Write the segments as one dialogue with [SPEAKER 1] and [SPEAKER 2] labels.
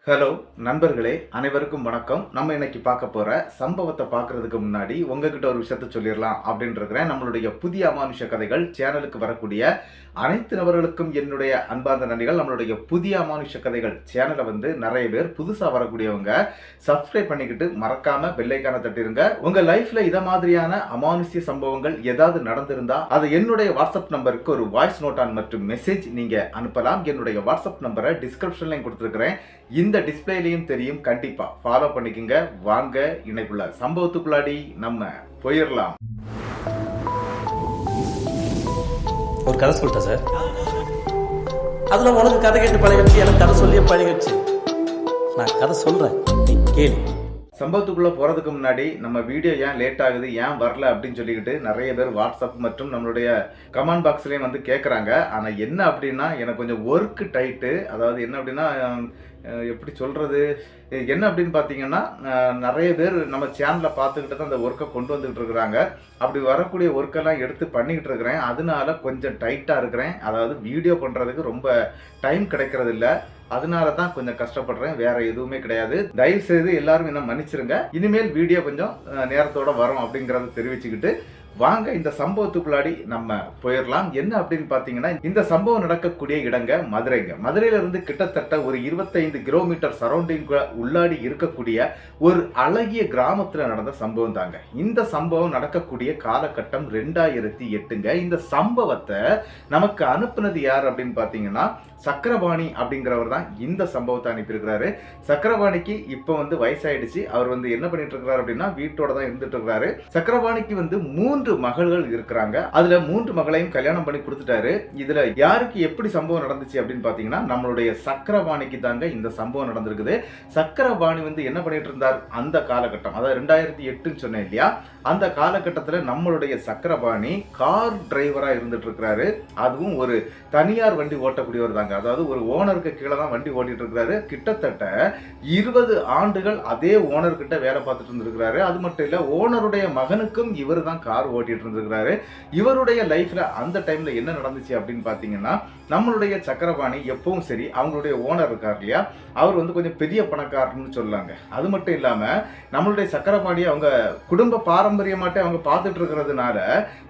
[SPEAKER 1] Hello நண்பர்களே, அனைவருக்கும் வணக்கம். நம்ம இன்னைக்கு பார்க்க போற சம்பவத்தை பார்க்கறதுக்கு முன்னாடி உங்ககிட்ட ஒரு விஷயத்த சொல்லிடலாம் அப்படின்னு இருக்கிறேன். நம்மளுடைய புதிய அமானுஷ கதைகள் சேனலுக்கு வரக்கூடிய அனைத்து நபர்களுக்கும் என்னுடைய அன்பார்ந்த நன்றிகள். நம்மளுடைய புதிய அமானுஷ கதைகள் சேனலை நிறைய பேர் புதுசா வரக்கூடியவங்க சப்ஸ்கிரைப் பண்ணிக்கிட்டு மறக்காம பெல் ஐகானை தட்டிருங்க. உங்க லைஃப்ல இத மாதிரியான அமானுஷ்ய சம்பவங்கள் ஏதாவது நடந்திருந்தா அதை என்னுடைய வாட்ஸ்அப் நம்பருக்கு ஒரு வாய்ஸ் நோட் மற்றும் மெசேஜ் நீங்க அனுப்பலாம். என்னுடைய வாட்ஸ்அப் நம்பரை டிஸ்கிரிப்ஷன்லையும் கொடுத்துருக்கிறேன். இந்த டிஸ்பிளேலையும் தெரியும். கண்டிப்பா ஃபாலோ பண்ணிக்கங்க. வாங்க இன்னைக்குள்ள சம்பவத்துக்குள்ளாடி நம்ம போயிடலாம்.
[SPEAKER 2] ஒரு கதை சொல்லிட்டேன் சார். அதுல உனக்கு கதை கேட்டு பழகிடுச்சு, எனக்கு கதை சொல்லியே பழகிடுச்சு. நான் கதை சொல்றேன், நீ கேளு.
[SPEAKER 1] சம்பவத்துக்குள்ள போறதுக்கு முன்னாடி நம்ம வீடியோ ஏன் லேட் ஆகுது, ஏன் வரல அப்படின்னு சொல்லிக்கிட்டு நிறைய பேர் வாட்ஸ்அப் மற்றும் நம்மளுடைய கமெண்ட் பாக்ஸ்லயும் கேட்குறாங்க. ஆனா என்ன அப்படின்னா, எனக்கு கொஞ்சம் ஒர்க் டைட்டு. அதாவது என்ன அப்படின்னா, எப்படி சொல்றது, என்ன அப்படின்னு பார்த்தீங்கன்னா, நிறைய பேர் நம்ம சேனலில் பார்த்துக்கிட்டு தான் அந்த ஒர்க்கை கொண்டு வந்துகிட்டு இருக்கிறாங்க. அப்படி வரக்கூடிய ஒர்க்கெல்லாம் எடுத்து பண்ணிக்கிட்டு இருக்கிறேன். அதனால கொஞ்சம் டைட்டாக இருக்கிறேன். அதாவது வீடியோ பண்ணுறதுக்கு ரொம்ப டைம் கிடைக்கிறது இல்லை. அதனால தான் கொஞ்சம் கஷ்டப்படுறேன், வேற எதுவுமே கிடையாது. தயவு செய்து எல்லாரும் என்ன மன்னிச்சிருங்க. இனிமேல் வீடியோ கொஞ்சம் நேரத்தோட வரும் அப்படிங்கிறத தெரிவிச்சுக்கிட்டு வாங்க இந்த சம்பவத்துக்குள்ளாடி நம்ம போயிடலாம். என்ன அப்படின்னு பாத்தீங்கன்னா, இந்த சம்பவம் நடக்கக்கூடிய இடங்க மதுரைங்க. மதுரையில இருந்து கிட்டத்தட்ட ஒரு 25 கிலோமீட்டர் சரௌண்டிங் உள்ளாடி இருக்கக்கூடிய ஒரு அழகிய கிராமத்துல நடந்த சம்பவம் தாங்க. இந்த சம்பவம் நடக்கக்கூடிய காலகட்டம் 2008ங்க. இந்த சம்பவத்தை நமக்கு அனுப்புனது யார் அப்படின்னு பாத்தீங்கன்னா, சக்கரபாணி அப்படிங்கிறவர் தான் இந்த சம்பவத்தை அனுப்பியிருக்கிறாரு. சக்கரபாணிக்கு இப்ப வயசாயிடுச்சு. அவர் என்ன பண்ணிட்டு இருக்கிறாரு அப்படின்னா, வீட்டோட தான் இருந்துட்டு இருக்கிறாரு. சக்கரபாணிக்கு 3 மகள்கள் இருக்கிறாங்க. அதுல 3 மகளையும் கல்யாணம் பண்ணி கொடுத்துட்டாரு. இதுல யாருக்கு எப்படி சம்பவம் நடந்துச்சு அப்படின்னு பாத்தீங்கன்னா, நம்மளுடைய சக்கரபாணிக்கு தாங்க இந்த சம்பவம் நடந்திருக்குது. சக்கரபாணி என்ன பண்ணிட்டு இருந்தார் அந்த காலகட்டம், அதாவது 2008 சொன்னேன் இல்லையா, அந்த காலகட்டத்துல நம்மளுடைய சக்கரபாணி கார் டிரைவரா இருந்துட்டு இருக்கிறாரு. அதுவும் ஒரு தனியார் வண்டி ஓட்டக்கூடியவர் தாங்க. அதாவது ஒரு ஓனருக்கு கீழே தான் வண்டி ஓட்டிட்டு இருக்கிறாரு. கிட்டத்தட்ட 20 ஆண்டுகள் அதே ஓனர் கிட்ட வேலை பார்த்துட்டு இருந்திருக்கிறாரு. அது மட்டும் இல்ல, ஓனருடைய மகனுக்கும் இவர் தான் கார் ஓட்டிட்டு இருந்திருக்கிறாரு. இவருடைய லைஃப்ல அந்த டைம்ல என்ன நடந்துச்சு அப்படின்னு பாத்தீங்கன்னா, நம்மளுடைய சக்கரபாணி எப்பவும் சரி, அவங்களுடைய ஓனர் இருக்கார் இல்லையா, அவர் கொஞ்சம் பெரிய பணக்காரன்னு சொல்லாங்க. அது மட்டும் இல்லாம நம்மளுடைய சக்கரபாணி அவங்க குடும்ப பாரம்பரியமாட்டே அவங்க பார்த்துட்டு இருக்கிறதுனால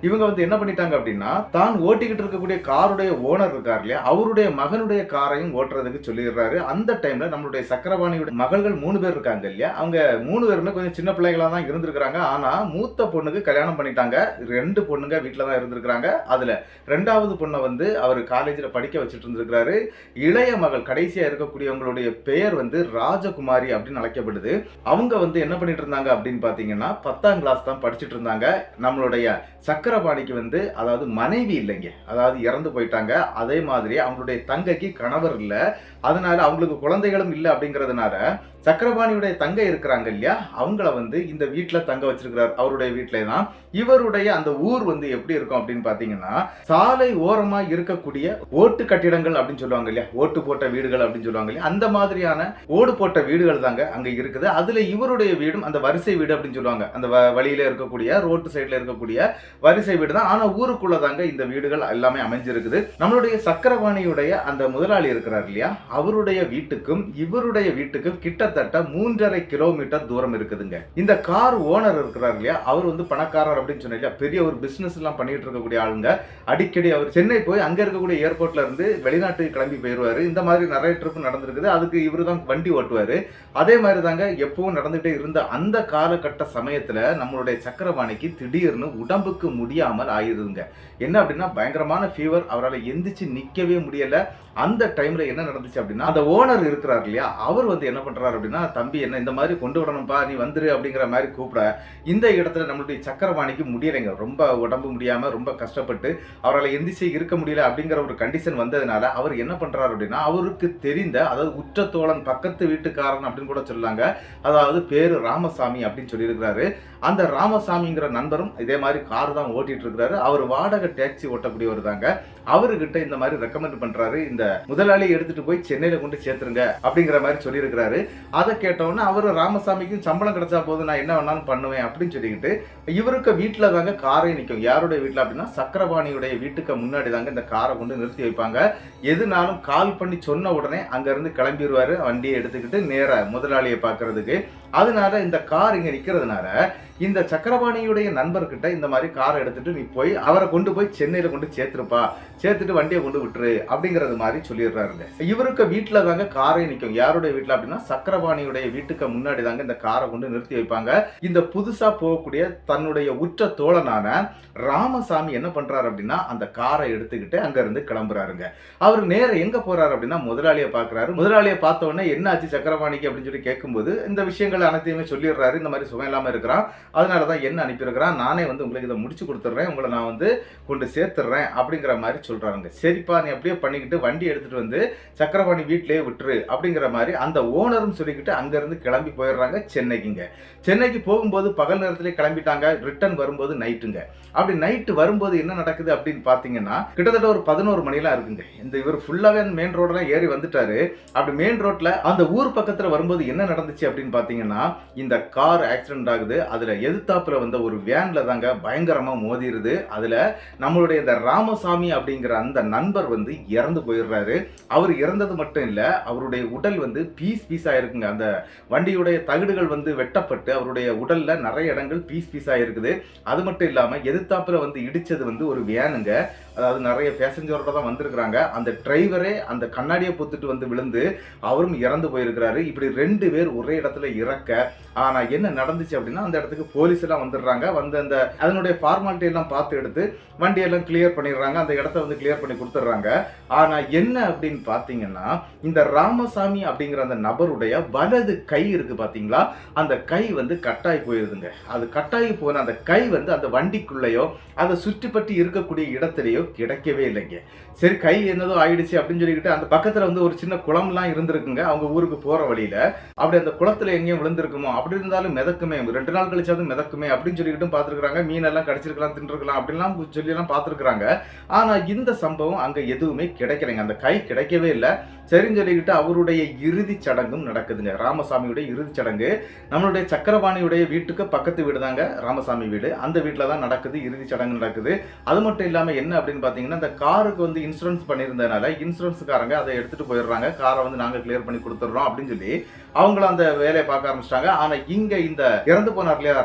[SPEAKER 1] இவங்க என்ன பண்ணிட்டாங்க அப்படின்னா, தான் ஓட்டிக்கிட்டு இருக்கக்கூடிய காருடைய ஓனர் இருக்கார் இல்லையா, அவருடைய மகனுடைய காரையும் ஓட்டுறதுக்கு சொல்லிடுறாரு. அந்த டைம்ல நம்மளுடைய சக்கரபாணியோட மகள்கள் 3 பேர் இருக்காங்க இல்லையா, அவங்க 3 பேருமே கொஞ்சம் சின்ன பிள்ளைகளா தான் இருந்திருக்கிறாங்க. ஆனா மூத்த பொண்ணுக்கு கல்யாணம் பண்ணிட்டாங்க. 2 பொண்ணுங்க வீட்டுல தான் இருந்திருக்கிறாங்க. அதுல 2வது பொண்ணை அவர் காலேஜ்ல படிக்க வச்சுட்டு இருந்திருக்கிறாரு. இளைய மகள் கடைசியா இருக்கக்கூடியவங்களுடைய பெயர் ராஜகுமாரி அப்படின்னு அழைக்கப்படுது. அவங்க என்ன பண்ணிட்டு இருந்தாங்க அப்படின்னு பாத்தீங்கன்னா, 10ஆம் கிளாஸ் தான் படிச்சுட்டு இருந்தாங்க. நம்மளுடைய சக்கரபாணிக்கு அதாவது மனைவி இல்லைங்க, அதாவது இறந்து போயிட்டாங்க. அதே மாதிரி அவங்களுடைய தங்கைக்கு கணவர் இல்லை. அதனால அவங்களுக்கு குழந்தைகளும் இல்லை. அப்படிங்கிறதுனால சக்கரபாணியுடைய தங்கை இருக்கிறாங்க இல்லையா, அவங்கள இந்த வீட்டுல தங்க வச்சிருக்கிறார். அவருடைய வீட்டிலே தான். இவருடைய அந்த ஊர் எப்படி இருக்கும் அப்படின்னு பாத்தீங்கன்னா, சாலை ஓரமா இருக்கக்கூடிய ஓட்டு கட்டிடங்கள் அப்படின்னு சொல்லுவாங்க இல்லையா, ஓட்டு போட்ட வீடுகள் அப்படின்னு சொல்லுவாங்க இல்லையா, அந்த மாதிரியான ஓடு போட்ட வீடுகள் தாங்க அங்க இருக்குது. அதுல இவருடைய வீடும் அந்த வரிசை வீடு அப்படின்னு சொல்லுவாங்க. அந்த வழியில இருக்கக்கூடிய ரோட்டு சைட்ல இருக்கக்கூடிய வரிசை வீடு தான். ஆனா ஊருக்குள்ள தாங்க இந்த வீடுகள் எல்லாமே அமைஞ்சிருக்குது. நம்மளுடைய சக்கரபாணியுடைய அந்த முதலாளி இருக்கிறார் இல்லையா, அவருடைய வீட்டுக்கும் இவருடைய வீட்டுக்கும் கிட்டத்தட்ட 3.5 கிலோமீட்டர் தூரம் இருக்குதுங்க. இந்த கார் ஓனர் இருக்கிறார் இல்லையா, அவர் பணக்காரர் அப்படின்னு சொன்னா, பெரிய ஒரு பிசினஸ் எல்லாம் பண்ணிட்டு இருக்கக்கூடிய ஆளுங்க. அடிக்கடி அவர் சென்னை போய் அங்க இருக்கக்கூடிய ஏர்போர்ட்ல இருந்து வெளிநாட்டுக்கு கிளம்பி போயிருவாரு. இந்த மாதிரி நிறைய ட்ரிப் நடந்திருக்குது. அதுக்கு இவரு தான் வண்டி ஓட்டுவாரு. அதே மாதிரி தாங்க எப்பவும் நடந்துட்டே இருந்த அந்த காலகட்ட சமயத்துல நம்மளுடைய சக்கரபாணிக்கு திடீர்னு உடம்புக்கு முடியாமல் ஆயிருதுங்க. என்ன அப்படின்னா, பயங்கரமான ஃபீவர். அவரால் எந்திரிச்சு நிக்கவே முடியல. அந்த டைம்ல என்ன நடந்துச்சு அப்படின்னா, அந்த ஓனர் இருக்கிறார் இல்லையா, அவர் என்ன பண்றாரு அப்படின்னா, தம்பி என்ன இந்த மாதிரி கொண்டு விடணும்பா, நீ வந்துரு அப்படிங்கிற மாதிரி கூப்பிட, இந்த இடத்துல நம்மளுடைய சக்கரபாணிக்கு முடியலைங்க. ரொம்ப உடம்பு முடியாம ரொம்ப கஷ்டப்பட்டு அவரால் எந்திரிச்சு இருக்க முடியல அப்படிங்கிற ஒரு கண்டிஷன் வந்ததுனால அவர் என்ன பண்றாரு அப்படின்னா, அவருக்கு தெரிந்த, அதாவது உற்ற தோழன், பக்கத்து வீட்டுக்காரன் அப்படின்னு கூட சொல்லாங்க, அதாவது பேரு ராமசாமி அப்படின்னு சொல்லியிருக்கிறாரு. அந்த ராமசாமிங்கிற நண்பரும் இதே மாதிரி கார் தான் ஓட்டிட்டு இருக்கிறாரு. அவர் வாடகை டாக்ஸி ஓட்டக்கூடியவர் தாங்க. அவர்கிட்ட இந்த மாதிரி ரெக்கமெண்ட் பண்றாரு, இந்த முதலாளியை எடுத்துட்டு போய் சென்னையில கொண்டு சேர்த்துருங்க அப்படிங்கிற மாதிரி சொல்லியிருக்கிறாரு. அதை கேட்டவுடனே அவரு ராமசாமிக்கும் சம்பளம் கிடைச்சா போதும், நான் என்ன வேணாலும் பண்ணுவேன் அப்படின்னு சொல்லிக்கிட்டு இவருக்கு வீட்டுல தாங்க காரே நிற்கும். யாருடைய வீட்டுல அப்படின்னா சக்கரபாணியுடைய வீட்டுக்கு முன்னாடி தாங்க இந்த காரை கொண்டு நிறுத்தி வைப்பாங்க. எதுனாலும் கால் பண்ணி சொன்ன உடனே அங்க இருந்து கிளம்பிடுவாரு வண்டியை எடுத்துக்கிட்டு நேரா முதலாளியை பார்க்கறதுக்கு. அதனால இந்த கார் இங்க நிக்கிறதுனால இந்த சக்கரபாணியுடைய நண்பர்கிட்ட இந்த மாதிரி காரை எடுத்துட்டு நீ போய் அவரை கொண்டு போய் சென்னையில கொண்டு சேர்த்துருப்பா, சேர்த்துட்டு வண்டியை கொண்டு விட்டுரு அப்படிங்கறது மாதிரி சொல்லிடுறாருங்க. இவருக்கு வீட்டுல தாங்க காரே நிற்கும். யாருடைய வீட்டுல அப்படின்னா சக்கரபாணியுடைய வீட்டுக்கு முன்னாடி தாங்க இந்த காரை கொண்டு நிறுத்தி வைப்பாங்க. இந்த புதுசா போகக்கூடிய தன்னுடைய உற்ற தோழனான ராமசாமி என்ன பண்றாரு அப்படின்னா அந்த காரை எடுத்துக்கிட்டு அங்க இருந்து கிளம்புறாருங்க. அவர் நேர எங்க போறாரு அப்படின்னா முதலாளியை பாக்குறாரு. முதலாளியை பார்த்த உடனே என்ன ஆச்சு சக்கரபாணிக்கு அப்படின்னு சொல்லி கேட்கும்போது இந்த விஷயங்கள் அனைத்தையுமே சொல்லிடுறாரு. இந்த மாதிரி சுகம் இல்லாம இருக்கிறான், அதனாலதான் என்ன அனுப்பியிருக்கிறான், நானே வந்து உங்களுக்கு இதை முடிச்சு கொடுத்துட்றேன், உங்களை நான் வந்து கொண்டு சேர்த்துடுறேன் அப்படிங்கிற மாதிரி சொல்றாங்க. சரிப்பா நீ அப்படியே பண்ணிக்கிட்டு வண்டி எடுத்துட்டு வந்து சக்கரபாணி வீட்டிலேயே விட்டுரு அப்படிங்கிற மாதிரி அந்த ஓனரும் சொல்லிக்கிட்டு அங்க இருந்து கிளம்பி போயிடுறாங்க சென்னைக்குங்க. சென்னைக்கு போகும்போது பகல் நேரத்திலே கிளம்பிட்டாங்க. ரிட்டர்ன் வரும்போது நைட்டுங்க. அப்படி நைட்டு வரும்போது என்ன நடக்குது அப்படின்னு பாத்தீங்கன்னா கிட்டத்தட்ட ஒரு 11 மணிலாம் இருக்குங்க. இந்த இவர் ஃபுல்லாவே மெயின் ரோடெல்லாம் ஏறி வந்துட்டாரு. அப்படி மெயின் ரோட்ல அந்த ஊர் பக்கத்துல வரும்போது என்ன நடந்துச்சு அப்படின்னு பாத்தீங்கன்னா இந்த கார் ஆக்சிடென்ட் ஆகுது. அதுல எதிர்த்தாப்புல வந்த ஒரு வேன்ல தாங்க பயங்கரமா மோதிருது. அதுல நம்மளுடைய இந்த ராமசாமி அப்படிங்கிற அந்த நண்பர் வந்து இறந்து போயிடுறாரு. அவர் இறந்தது மட்டும் இல்ல, அவருடைய உடல் வந்து பீஸ் பீஸா இருக்குங்க. அந்த வண்டியுடைய தகடுகள் வந்து வெட்டப்பட்டு அவருடைய உடல்ல நிறைய இடங்கள் பீஸ் பீஸா இருக்குது. அது மட்டும் இல்லாம எதிர்த்தாப்புல வந்து இடிச்சது வந்து ஒரு வேனுங்க. அதாவது நிறைய பேசஞ்சரோட தான் வந்திருக்கிறாங்க. அந்த டிரைவரே அந்த கண்ணாடியை பொத்துட்டு வந்து விழுந்து அவரும் இறந்து போயிருக்கிறாரு. இப்படி 2 பேர் ஒரே இடத்துல இறக்க, ஆனா என்ன நடந்துச்சு அப்படின்னா அந்த இடத்துக்கு போலீஸ் எல்லாம் வந்துடுறாங்க. வந்து அந்த அதனுடைய ஃபார்மாலிட்டி எல்லாம் பார்த்து எடுத்து வண்டியெல்லாம் கிளியர் பண்ணிடுறாங்க. அந்த இடத்த வந்து கிளியர் பண்ணி கொடுத்துட்றாங்க. ஆனா என்ன அப்படின்னு பாத்தீங்கன்னா இந்த ராமசாமி அப்படிங்கிற அந்த நபருடைய வலது கை இருக்கு பாத்தீங்களா, அந்த கை வந்து கட்டாய் போயிருதுங்க. அது கட்டாயி போன அந்த கை வந்து அந்த வண்டிக்குள்ளேயோ அதை சுற்றிப்பற்றி இருக்கக்கூடிய இடத்துலயோ கிடைக்கவே இல்லைங்க. சரி கை என்னதோ ஆயிடுச்சு அப்படின்னு சொல்லிக்கிட்டு அந்த பக்கத்துல வந்து ஒரு சின்ன குளம்லாம் இருந்திருக்குங்க அவங்க ஊருக்கு போற வழியில. அப்படி அந்த குளத்துல எங்கேயும் விழுந்திருக்குமோ, அப்படி இருந்தாலும் மிதக்குமே, 2 நாள் கழிச்சாவது மிதக்குமே அப்படின்னு சொல்லிக்கிட்டு பார்த்துருக்காங்க. மீனெல்லாம் கடிச்சிருக்கலாம், தின்றுக்கலாம் அப்படிலாம் சொல்லி எல்லாம் பார்த்துருக்காங்க. ஆனா இந்த சம்பவம் அங்க எதுவுமே கிடைக்கலைங்க. அந்த கை கிடைக்கவே இல்லை. சரின்னு சொல்லிக்கிட்டு அவருடைய இறுதி சடங்கும் நடக்குதுங்க. ராமசாமியுடைய இறுதி சடங்கு நம்மளுடைய சக்கரபாணியுடைய வீட்டுக்கு பக்கத்து வீடு தாங்க ராமசாமி வீடு. அந்த வீட்டில் தான் நடக்குது, இறுதி சடங்கு நடக்குது. அது மட்டும் இல்லாமல் என்ன அப்படின்னு பார்த்தீங்கன்னா இந்த காருக்கு வந்து இன்சூரன்ஸ் பண்ணியிருந்ததுனால இன்சூரன்ஸுக்காரங்க அதை எடுத்துட்டு போயிடுறாங்க. காரை வந்து நாங்கள் கிளியர் பண்ணி கொடுத்துட்றோம் அப்படின்னு சொல்லி அவங்களும் அந்த வேலையை பார்க்க ஆரம்பிச்சிட்டாங்க. ஆனா இங்க இந்த இறந்து போனார் இல்லையா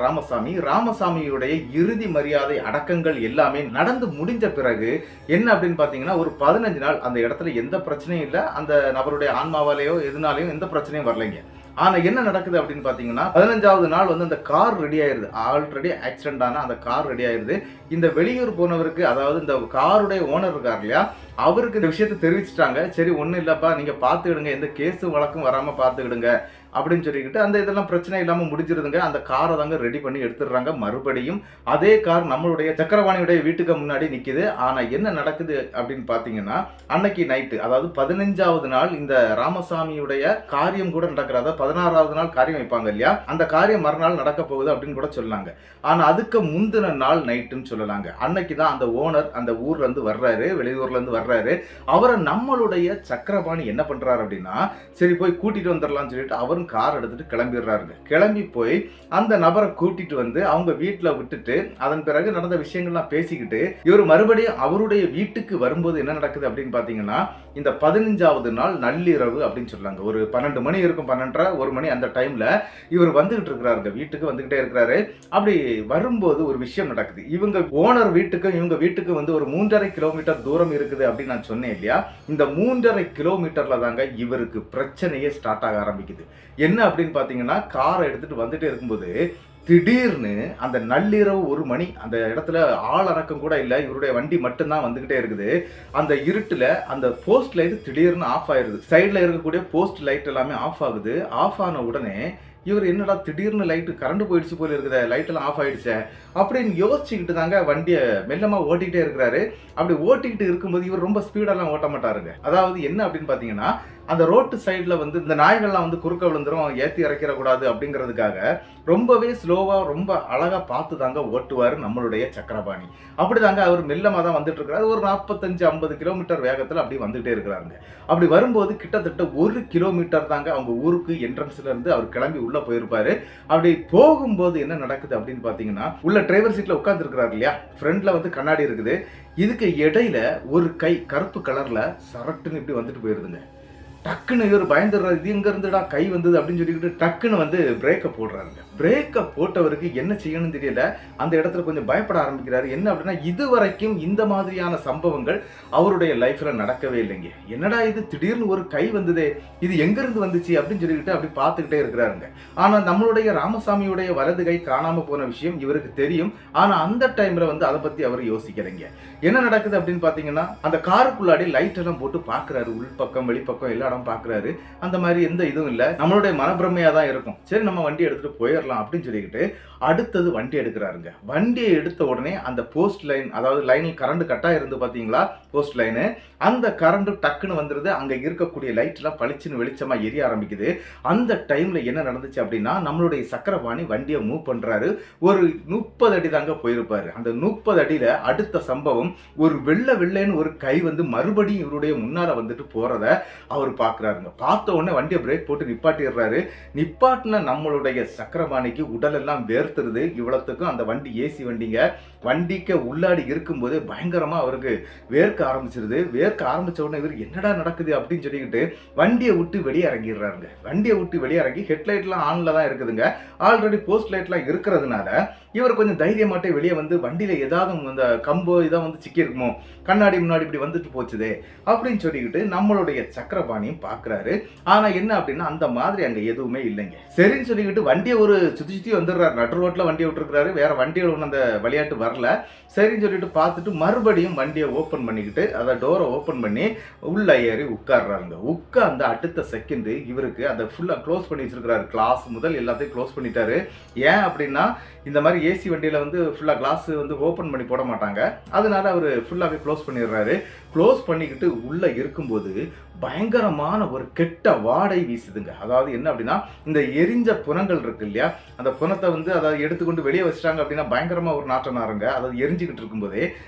[SPEAKER 1] ராமசாமியுடைய இறுதி மரியாதை அடக்கங்கள் எல்லாமே நடந்து முடிஞ்ச பிறகு என்ன அப்படின்னு பாத்தீங்கன்னா ஒரு 15 நாள் அந்த இடத்துல எந்த பிரச்சனையும் இல்லை. அந்த நபருடைய ஆன்மாவாலேயோ எதுனாலையும் எந்த பிரச்சனையும் வரலைங்க. ஆனா என்ன நடக்குது அப்படின்னு பாத்தீங்கன்னா 15வது நாள் வந்து அந்த கார் ரெடி ஆயிருது. ஆல்ரெடி ஆக்சிடென்ட் ஆன அந்த கார் ரெடி ஆயிருது. இந்த வெளியூர் போனவருக்கு, அதாவது இந்த காருடைய ஓனர் இருக்கார் இல்லையா, அவருக்கு இந்த விஷயத்தை தெரிவிச்சிட்டாங்க. சரி ஒன்றும் இல்லப்பா, நீங்க பார்த்துக்கிடுங்க, எந்த கேஸும் வழக்கும் வராம பார்த்துக்கிடுங்க அப்படின்னு சொல்லிக்கிட்டு அந்த இதெல்லாம் பிரச்சனை இல்லாம முடிஞ்சிருதுங்க. அந்த காரை தாங்க ரெடி பண்ணி எடுத்துடுறாங்க. மறுபடியும் அதே கார் நம்மளுடைய சக்கரபாணியுடைய வீட்டுக்கு முன்னாடி நிக்குது. ஆனா என்ன நடக்குது அப்படின்னு பாத்தீங்கன்னா அன்னைக்கு நைட்டு, அதாவது 15வது நாள் இந்த ராமசாமியுடைய காரியம் கூட நடக்கிறாத 16வது நாள் காரியம் வைப்பாங்க இல்லையா, அந்த காரியம் மறுநாள் நடக்க போகுது அப்படின்னு கூட சொல்லாங்க. ஆனா அதுக்கு முந்தின நாள் நைட்டுன்னு சொல்லலாங்க. அன்னைக்கு தான் அந்த ஓனர் அந்த ஊர்ல இருந்து வர்றாரு, வெளியூர்ல இருந்து வர்றாரு. அவரை நம்மளுடைய சக்கரபாணி என்ன பண்றாரு அப்படின்னா சரி போய் கூட்டிட்டு வந்துடலாம்னு சொல்லிட்டு அவரும் கார் எடுத்துட்டு கிளம்பிடுறாருங்க. கிளம்பி போய் அந்த நபரை கூட்டிட்டு வந்து அவங்க வீட்டுல விட்டுட்டு அதன் பிறகு நடந்த விஷயங்கள்லாம் பேசிக்கிட்டு இவர் மறுபடியும் அவருடைய வீட்டுக்கு வரும்போது என்ன நடக்குது அப்படின்னு பாத்தீங்கன்னா இந்த 15வது நாள் நள்ளிரவு அப்படின்னு சொல்லாங்க. ஒரு 12 மணி இருக்கும், 12:30 1 மணி அந்த டைம்ல இவர் வந்துகிட்டு இருக்கிறாருங்க. வீட்டுக்கு வந்துகிட்டே இருக்கிறாரு. அப்படி வரும்போது ஒரு விஷயம் நடக்குது. இவங்க ஓனர் வீட்டுக்கும் இவங்க வீட்டுக்கு வந்து ஒரு 3.5 கிலோமீட்டர் தூரம் இருக்குது அப்படின்னு நான் சொன்னேன் இல்லையா. இந்த 3.5 கிலோமீட்டர்ல தாங்க இவருக்கு பிரச்சனையே ஸ்டார்ட் ஆக ஆரம்பிக்குது. என்ன அப்படின்னு பாத்தீங்கன்னா காரை எடுத்துட்டு வந்துட்டே இருக்கும்போது திடீர்னு அந்த நள்ளிரவு 1 மணி அந்த இடத்துல ஆள் அடக்கம் கூட இல்லை. இவருடைய வண்டி மட்டும்தான் வந்துகிட்டே இருக்குது. அந்த இருட்டுல அந்த போஸ்ட் லைட் திடீர்னு ஆஃப் ஆயிருது. சைட்ல இருக்கக்கூடிய போஸ்ட் லைட் எல்லாமே ஆஃப் ஆகுது. ஆஃப் ஆன உடனே இவர் என்னடா திடீர்னு லைட்டு கரண்ட் போயிடுச்சு போல இருக்குது, லைட் எல்லாம் ஆஃப் ஆயிடுச்சு அப்படின்னு யோசிச்சுக்கிட்டு தாங்க வண்டியை மெல்லமா ஓட்டிக்கிட்டே இருக்கிறாரு. அப்படி ஓட்டிக்கிட்டு இருக்கும்போது இவர் ரொம்ப ஸ்பீடெல்லாம் ஓட்ட மாட்டாருங்க. அதாவது என்ன அப்படின்னு பாத்தீங்கன்னா அந்த ரோட்டு சைடுல வந்து இந்த நாய்கள்லாம் வந்து குறுக்க விழுந்துரும், ஏத்தி இறக்கிடக்கூடாது அப்படிங்கிறதுக்காக ரொம்பவே ஸ்லோவா ரொம்ப அழகா பார்த்து தாங்க ஓட்டுவாரு நம்மளுடைய சக்கரபாணி. அப்படிதாங்க அவர் மெல்லமா தான் வந்துட்டு இருக்கிறாரு. ஒரு 45-50 கிலோமீட்டர் வேகத்துல அப்படி வந்துட்டே இருக்கிறாருங்க. அப்படி வரும்போது கிட்டத்தட்ட 1 கிலோமீட்டர் தாங்க அவங்க ஊருக்கு என்ட்ரன்ஸ்ல இருந்து அவர் கிளம்பி உள்ள போயிருப்பாரு. அப்படி போகும்போது என்ன நடக்குது அப்படின்னு பாத்தீங்கன்னா, உள்ள டிரைவர் சீட்ல உட்கார்ந்து இருக்கிறாரு இல்லையா, ஃப்ரண்ட்ல வந்து கண்ணாடி இருக்குது. இதுக்கு இடையில ஒரு கை கருப்பு கலர்ல சரட்டுன்னு இப்படி வந்துட்டு போயிருதுங்க. டக்குன்னு இவர் பயந்துடுறாரு, இது எங்க இருந்துடா கை வந்தது அப்படின்னு சொல்லிக்கிட்டு டக்குன்னு வந்து பிரேக்கை போடுறாருங்க. பிரேக்கை போட்டவருக்கு என்ன செய்யணும்னு தெரியல, அந்த இடத்துல கொஞ்சம் பயப்பட ஆரம்பிக்கிறாரு. என்ன அப்படின்னா, இதுவரைக்கும் இந்த மாதிரியான சம்பவங்கள் அவருடைய லைஃப்ல நடக்கவே இல்லைங்க. என்னடா இது திடீர்னு ஒரு கை வந்ததே, இது எங்க இருந்து வந்துச்சு அப்படின்னு சொல்லிக்கிட்டு அப்படி பார்த்துக்கிட்டே இருக்கிறாருங்க. ஆனா நம்மளுடைய ராமசாமியுடைய வலது கை காணாம போன விஷயம் இவருக்கு தெரியும். ஆனா அந்த டைம்ல வந்து அதை பத்தி அவர் யோசிக்கலைங்க. என்ன நடக்குது அப்படின்னு பாத்தீங்கன்னா, அந்த காருக்குள்ளாடி லைட் எல்லாம் போட்டு பாக்குறாரு, உள்பக்கம் வெளிப்பக்கம் எல்லா இடம் பாக்குறாரு. அந்த மாதிரி எந்த இதுவும் இல்ல, நம்மளுடைய மனப்பிரமையா தான் இருக்கும். சரி நம்ம வண்டி எடுத்துட்டு போயிடலாம் அப்படின்னு சொல்லிக்கிட்டு அடுத்தது வண்டி எடுக்கிறாருங்க. வண்டியை எடுத்த உடனே அந்த போஸ்ட் லைன், அதாவது லைனில் கரண்ட் கட்டா இருந்து பாத்தீங்களா போஸ்ட் லைனு, அந்த கரண்ட் டக்குன்னு வந்துருது. அங்க இருக்கக்கூடிய லைட் எல்லாம் பளிச்சுன்னு வெளிச்சமா எரிய ஆரம்பிக்குது. அந்த டைம்ல என்ன நடந்துச்சு அப்படின்னா, நம்மளுடைய சக்கரபாணி வண்டியை மூவ் பண்றாரு. ஒரு 30 அடி தாங்க போயிருப்பாரு. அந்த 30 அடியில அடுத்த சம்பவம், ஒரு வெள்ளைன்னு ஒரு கை வந்து மறுபடியும் இவருடைய முன்னால வந்துட்டு போறத அவர் பாக்குறாருங்க. பார்த்த உடனே வண்டியை பிரேக் போட்டு நிப்பாட்டிடுறாரு. நிப்பாட்டின நம்மளுடைய சக்கரபாணிக்கு உடல் எல்லாம் வேர்த்துருது. இவ்வளவுக்கும் அந்த வண்டி ஏசி வண்டிங்க. வண்டிக்கு உள்ளாடி இருக்கும் போதே பயங்கரமா அவருக்கு வேர்க்க ஆரம்பிச்சிருது. வேர்க்க ஆரம்பிச்ச உடனே இவர் என்னடா நடக்குது அப்படின்னு சொல்லிக்கிட்டு வண்டியை விட்டு வெளியே இறங்கிடுறாருங்க. வண்டியை விட்டு வெளியே இறங்கி ஹெட்லைட் எல்லாம் ஆன்ல தான் இருக்குதுங்க. ஆல்ரெடி போஸ்ட் லைட் எல்லாம் இருக்கிறதுனால இவர் கொஞ்சம் தைரியமாட்டே வெளியே வந்து, வண்டியில ஏதாவது அந்த கம்போ இதான் வந்து சிக்கி இருக்குமோ, கண்ணாடி முன்னாடி இப்படி வந்துட்டு போச்சுதே அப்படின்னு சொல்லிக்கிட்டு நம்மளுடைய சக்கரபாணியும் பாக்குறாரு. ஆனா என்ன அப்படின்னா, அந்த மாதிரி அங்க எதுவுமே இல்லைங்க. சரின்னு சொல்லிக்கிட்டு வண்டியை ஒரு சுத்தி வந்துடுறாரு. நடு ரோட்ல வண்டியை விட்டுருக்காரு. வேற வண்டிகள் ஒன்று அந்த விளையாட்டு வரல. சரின்னு சொல்லிட்டு பார்த்துட்டு மறுபடியும் வண்டியை ஓப்பன் பண்ணிக்கிட்டு, அதை டோரை ஓப்பன் பண்ணி உள்ள ஏறி உட்கார்றாருங்க. உட்கார்ந்து அடுத்த செகண்ட் இவருக்கு அதை ஃபுல்லா க்ளோஸ் பண்ணி வச்சிருக்கிறாரு. கிளாஸ் முதல் எல்லாத்தையும் க்ளோஸ் பண்ணிட்டாரு. ஏன் அப்படின்னா, இந்த மாதிரி ஏசி வண்டியில வந்து ஃபுல்லா கிளாஸ் வந்து ஓப்பன் பண்ணி போட மாட்டாங்க. அதனால அவர் ஃபுல்லாவே க்ளோஸ் பண்ணிடுறாரு. க்ளோஸ் பண்ணிக்கிட்டு உள்ள இருக்கும்போது பயங்கரமான ஒரு கெட்ட வாடை வீசுதுங்க. அதாவது என்ன அப்படின்னா, இந்த எரிஞ்ச புனங்கள் இருக்கு இல்லையா, அந்த புனத்தை வந்து அதை எடுத்துக்கொண்டு வெளியே வச்சிட்டாங்க அப்படின்னா பயங்கரமா ஒரு நாற்றம் நாருங்க. அதாவது எரிஞ்சுக்கிட்டு இருக்கும்போதே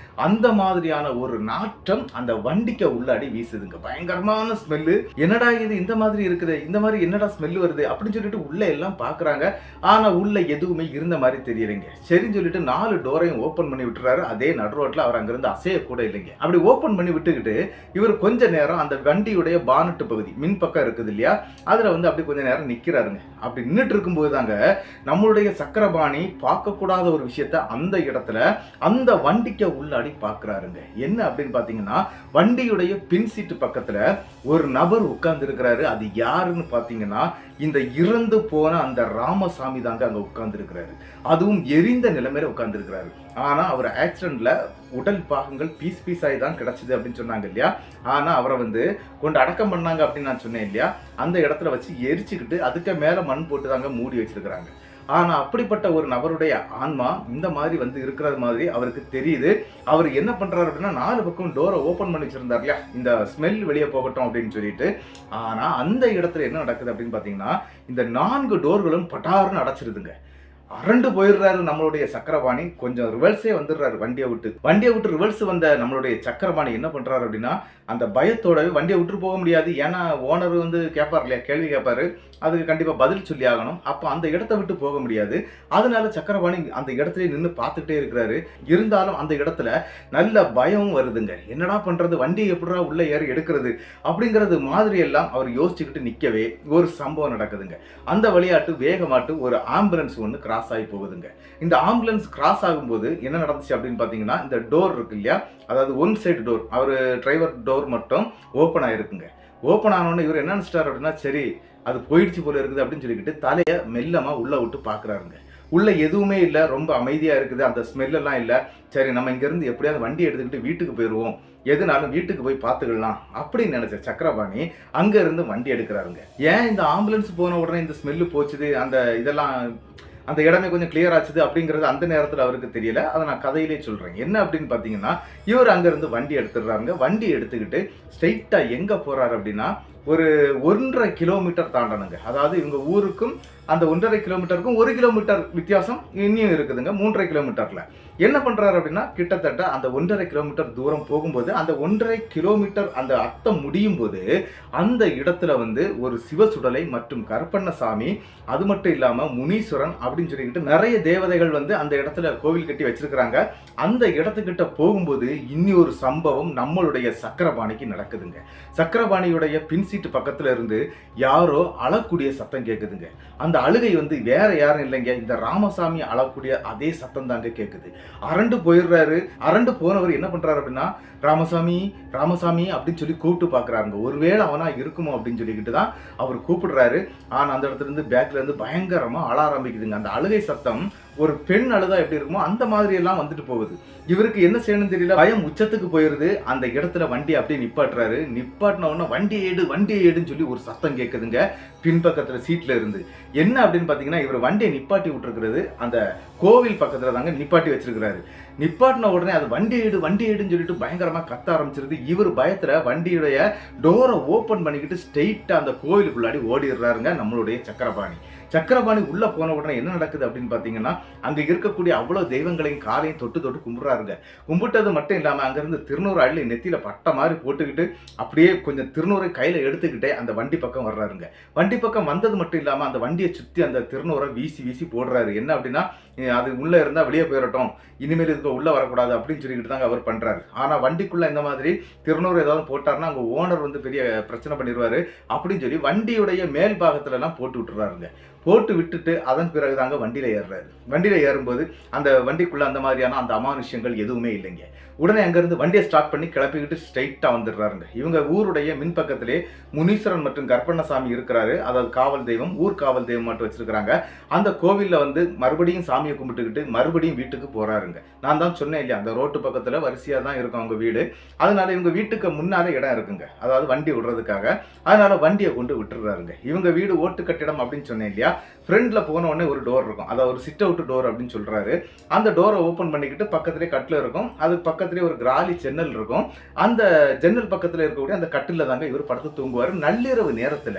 [SPEAKER 1] அந்த மாதிரியான ஒரு நாற்றம் அந்த வண்டிக்கு உள்ளாடி வீசுதுங்க. பயங்கரமான ஸ்மெல்லு. என்னடா இது இந்த மாதிரி இருக்குது, இந்த மாதிரி என்னடா ஸ்மெல் வருது அப்படின்னு சொல்லிட்டு உள்ள எல்லாம் பாக்குறாங்க. ஆனா உள்ள எதுவுமே இருந்த மாதிரி தெரியலைங்க. சரின்னு சொல்லிட்டு 4 டோரையும் ஓபன் பண்ணி விட்டுறாரு. அதே நடு ரோட்ல அவர் அங்கிருந்து அசைய கூட இல்லைங்க. அப்படி ஓபன் பண்ணி விட்டுக்கிட்டு இவர் கொஞ்ச நேரம் அந்த வண்டியுடைய பானட்டு பகுதி மின் பக்கம் இருக்குது இல்லையா, அதுல வந்து அப்படி கொஞ்ச நேரம் நிக்கிறாருங்க. அப்படி நின்றுட்டு இருக்கும்போது தாங்க நம்மளுடைய சக்கரபாணி பார்க்க கூடாத ஒரு விஷயத்த அந்த இடத்துல அந்த வண்டிக்கு உள்ளாடி பாக்குறாருங்க. என்ன அப்படின்னு பாத்தீங்கன்னா, வண்டியுடைய பின் சீட்டு பக்கத்துல ஒரு நபர் உட்கார்ந்து இருக்கிறாரு. அது யாருன்னு பாத்தீங்கன்னா, இந்த இறந்து போன அந்த ராமசாமி தாங்க அங்க உட்கார்ந்து இருக்கிறாரு. அதுவும் எரிந்த நிலைமையில உட்கார்ந்து இருக்கிறாரு. ஆனா அவர் ஆக்சிடென்ட்ல உடல் பாகங்கள் பீஸ் ஆகி தான் கிடைச்சது அப்படின்னு சொன்னாங்க இல்லையா. ஆனா அவரை வந்து கொண்டு அடக்கம் பண்ணாங்க அப்படின்னு நான் சொன்னேன் இல்லையா, அந்த இடத்துல வச்சு எரிச்சுக்கிட்டு அதுக்கு மேல மண் போட்டு தாங்க மூடி வச்சிருக்கிறாங்க. ஆனா அப்படிப்பட்ட ஒரு நபருடைய ஆன்மா இந்த மாதிரி வந்து இருக்கிறது மாதிரி அவருக்கு தெரியுது. அவர் என்ன பண்றாரு அப்படின்னா, 4 பக்கம் டோரை ஓபன் பண்ணி வச்சிருந்தார் இல்லையா, இந்த ஸ்மெல் வெளியே போகட்டும் அப்படின்னு சொல்லிட்டு. ஆனா அந்த இடத்துல என்ன நடக்குது அப்படின்னு பாத்தீங்கன்னா, இந்த 4 டோர்களும் பட்டாருன்னு அடைச்சிருதுங்க. அரண்டு போயிடுறாரு நம்மளுடைய சக்கரபாணி. கொஞ்சம் ரிவர்ஸே வந்துடுறாரு வண்டியை விட்டு ரிவர்ஸ் வந்த நம்மளுடைய சக்கரபாணி என்ன பண்றாரு அப்படின்னா, அந்த பயத்தோடவே வண்டியை விட்டு போக முடியாது. ஏன்னா ஓனர் வந்து கேட்பார் இல்லையா, கேள்வி கேட்பாரு, அதுக்கு கண்டிப்பா பதில் சொல்லி ஆகணும். அப்ப அந்த இடத்தை விட்டு போக முடியாது. அதனால சக்கரபாணி அந்த இடத்துல நின்று பார்த்துக்கிட்டே இருக்கிறாரு. இருந்தாலும் அந்த இடத்துல நல்ல பயமும் வருதுங்க. என்னடா பண்றது, வண்டியை எப்படிடா உள்ள ஏறி எடுக்கிறது அப்படிங்கிறது மாதிரி எல்லாம் அவர் யோசிச்சுக்கிட்டு நிக்கவே ஒரு சம்பவம் நடக்குதுங்க. அந்த விளையாட்டு வேகமாட்டு ஒரு ஆம்புலன்ஸ் ஒன்று கிராஸ் ஆகி போகுதுங்க. இந்த ஆம்புலன்ஸ் கிராஸ் ஆகும்போது என்ன நடந்துச்சு அப்படின்னு பாத்தீங்கன்னா, இந்த டோர் இருக்கு இல்லையா, அதாவது ஒன் சைடு டோர், அவர் டிரைவர் டோர் மட்டும் ஓப்பன் ஆயிருக்குங்க. ஓப்பன் ஆனோன்னு இவர் என்ன நினைச்சிட்டாரு அப்படின்னா, சரி அது போயிடுச்சு போல இருக்குது அப்படின்னு சொல்லிக்கிட்டு தலையை மெல்லமா உள்ள விட்டு பாக்குறாருங்க. உள்ள எதுவுமே இல்லை, ரொம்ப அமைதியா இருக்குது, அந்த ஸ்மெல் எல்லாம் இல்லை. சரி நம்ம இங்க இருந்து எப்படியாவது வண்டி எடுத்துக்கிட்டு வீட்டுக்கு போயிடுவோம், எதுனாலும் வீட்டுக்கு போய் பார்த்துக்கலாம் அப்படின்னு நினைச்ச சக்கரபாணி அங்க இருந்து வண்டி எடுக்கிறாருங்க. ஏன் இந்த ஆம்புலன்ஸ் போன உடனே இந்த ஸ்மெல்லு போச்சுது, அந்த இதெல்லாம் அந்த இடமே கொஞ்சம் கிளியர் ஆச்சுது அப்படிங்கிறது அந்த நேரத்தில் அவருக்கு தெரியல. அதை நான் கதையிலே சொல்றேன். என்ன அப்படின்னு பாத்தீங்கன்னா, இவர் அங்கிருந்து வண்டி எடுத்துடுறாங்க. வண்டி எடுத்துக்கிட்டு ஸ்ட்ரைட்டா எங்க போறாரு அப்படின்னா ஒரு 1.5 கிலோமீட்டர் தாண்டணுங்க. அதாவது இவங்க ஊருக்கும் அந்த 1.5 கிலோமீட்டருக்கும் 1 கிலோமீட்டர் வித்தியாசம் இன்னும் இருக்குதுங்க. 3.5 கிலோமீட்டர்ல என்ன பண்றாரு அப்படின்னா கிட்டத்தட்ட அந்த 1.5 கிலோமீட்டர் தூரம் போகும்போது அந்த 1.5 கிலோமீட்டர் அந்த அர்த்தம் முடியும் போது அந்த இடத்துல வந்து ஒரு சிவசுடலை மற்றும் கருப்பண்ணசாமி, அது மட்டும் இல்லாம முனீஸ்வரன் அப்படின்னு சொல்லிக்கிட்டு நிறைய தேவதைகள் வந்து அந்த இடத்துல கோவில் கட்டி வச்சிருக்கிறாங்க. அந்த இடத்துக்கிட்ட போகும்போது இன்னி ஒரு சம்பவம் நம்மளுடைய சக்கரபாணிக்கு நடக்குதுங்க. சக்கரபாணியுடைய பின் சீட்டு பக்கத்துல இருந்து யாரோ அழக்கூடிய சத்தம் கேட்குதுங்க. அந்த அழுகை வந்து வேற யாரும் இல்லைங்க, இந்த ராமசாமி அழக்கூடிய அதே சத்தம் தாங்க கேட்குது. அரண்டு போயிடுறாரு. அரண்டு போனவர் என்ன பண்றாரு அப்படின்னா ராமசாமி ராமசாமி அப்படின்னு சொல்லி கூப்பிட்டு பாக்குறாருங்க. ஒருவேளை அவனா இருக்குமோ அப்படின்னு சொல்லிக்கிட்டு தான் அவர் கூப்பிடுறாரு. ஆனா அந்த இடத்துல இருந்து பேக்ல இருந்து பயங்கரமா அழ ஆரம்பிக்குதுங்க. அந்த அழுகை சத்தம் ஒரு பெண் அழுதா எப்படி இருக்குமோ அந்த மாதிரி எல்லாம் வந்துட்டு போகுது. இவருக்கு என்ன செய்யணும்னு தெரியல, பயம் உச்சத்துக்கு போயிருது. அந்த இடத்துல வண்டி அப்படியே நிப்பாட்டுறாரு. நிப்பாட்டின உடனே வண்டியை ஏடுன்னு சொல்லி ஒரு சத்தம் கேட்குதுங்க பின்பக்கத்துல சீட்ல இருந்து. என்ன அப்படின்னு பாத்தீங்கன்னா இவர் வண்டியை நிப்பாட்டி விட்டுருக்கிறது அந்த கோவில் பக்கத்துல தாங்க நிப்பாட்டி வச்சிருக்கிறாரு. நிப்பாட்டின உடனே அது வண்டி ஏடுன்னு சொல்லிட்டு பயங்கரமா கத்த ஆரம்பிச்சிருது. இவர் பயத்துல வண்டியுடைய டோரை ஓபன் பண்ணிக்கிட்டு ஸ்ட்ரெயிட்டா அந்த கோவிலுக்குள்ளாடி ஓடிடுறாருங்க நம்மளுடைய சக்கரபாணி. சக்கரபாணி உள்ள போன உடனே என்ன நடக்குது அப்படின்னு பாத்தீங்கன்னா அங்க இருக்கக்கூடிய அவ்வளவு தெய்வங்களையும் காலையும் தொட்டு கும்பிடுறாருங்க. கும்பிட்டது மட்டும் இல்லாம அங்கிருந்து திருநூறு அள்ளி நெத்தியில பட்ட மாதிரி போட்டுக்கிட்டு அப்படியே கொஞ்சம் திருநூறை கையில எடுத்துக்கிட்டே அந்த வண்டி பக்கம் வர்றாருங்க. வண்டி பக்கம் வந்தது மட்டும் இல்லாம அந்த வண்டியை சுத்தி அந்த திருநூறை வீசி போடுறாரு. என்ன அப்படின்னா அது உள்ள இருந்தா வெளியே போயிடட்டும், இனிமேல் இதுக்கு உள்ள வரக்கூடாது அப்படின்னு சொல்லிக்கிட்டு தாங்க அவர் பண்றாரு. ஆனா வண்டிக்குள்ள இந்த மாதிரி திருநூறு ஏதாவது போட்டாருன்னா அங்க ஓனர் வந்து பெரிய பிரச்சனை பண்ணிடுவாரு அப்படின்னு சொல்லி வண்டியுடைய மேல் பாகத்துல எல்லாம் போட்டு விட்டுறாருங்க. போட்டு விட்டுட்டு அதன் பிறகு தாங்க வண்டியில ஏறுறாரு. வண்டியில ஏறும்போது அந்த வண்டிக்குள்ள அந்த மாதிரியான அந்த அமானுஷ்யங்கள் எதுவுமே இல்லைங்க. உடனே அங்கிருந்து வண்டியை ஸ்டார்ட் பண்ணி கிளப்பிக்கிட்டு ஸ்ட்ரைட்டா வந்துடுறாருங்க. இவங்க ஊருடைய மின் பக்கத்திலே முனீஸ்வரன் மற்றும் கருப்பண்ணசாமி இருக்கிறாரு. அதாவது காவல் தெய்வம், ஊர் காவல் தெய்வம் மட்டும் வச்சிருக்கிறாங்க. அந்த கோவில்ல வந்து மறுபடியும் சாமியை கும்பிட்டுக்கிட்டு மறுபடியும் வீட்டுக்கு போறாருங்க. நான் தான் சொன்னேன் இல்லையா, அந்த ரோட்டு பக்கத்துல வரிசையா தான் இருக்கும் அவங்க வீடு. அதனால இவங்க வீட்டுக்கு முன்னாலே இடம் இருக்குங்க, அதாவது வண்டி விடுறதுக்காக. அதனால வண்டியை கொண்டு விட்டுறாருங்க. இவங்க வீடு ஓட்டு கட்டிடம் அப்படின்னு சொன்னேன் இல்லையா, ஃப்ரண்ட்ல போன உடனே ஒரு டோர் இருக்கும், அதாவது ஒரு சிட் அவுட் டோர் அப்படின்னு சொல்றாரு. அந்த டோரை ஓபன் பண்ணிக்கிட்டு பக்கத்திலே கட்டில் இருக்கும். அது பக்கத்திலே ஒரு கிராலி ஜன்னல் இருக்கும். அந்த ஜன்னல் பக்கத்துல இருக்கக்கூடிய அந்த கட்டில தாங்க இவர் படுத்து தூங்குவாரு. நள்ளிரவு நேரத்துல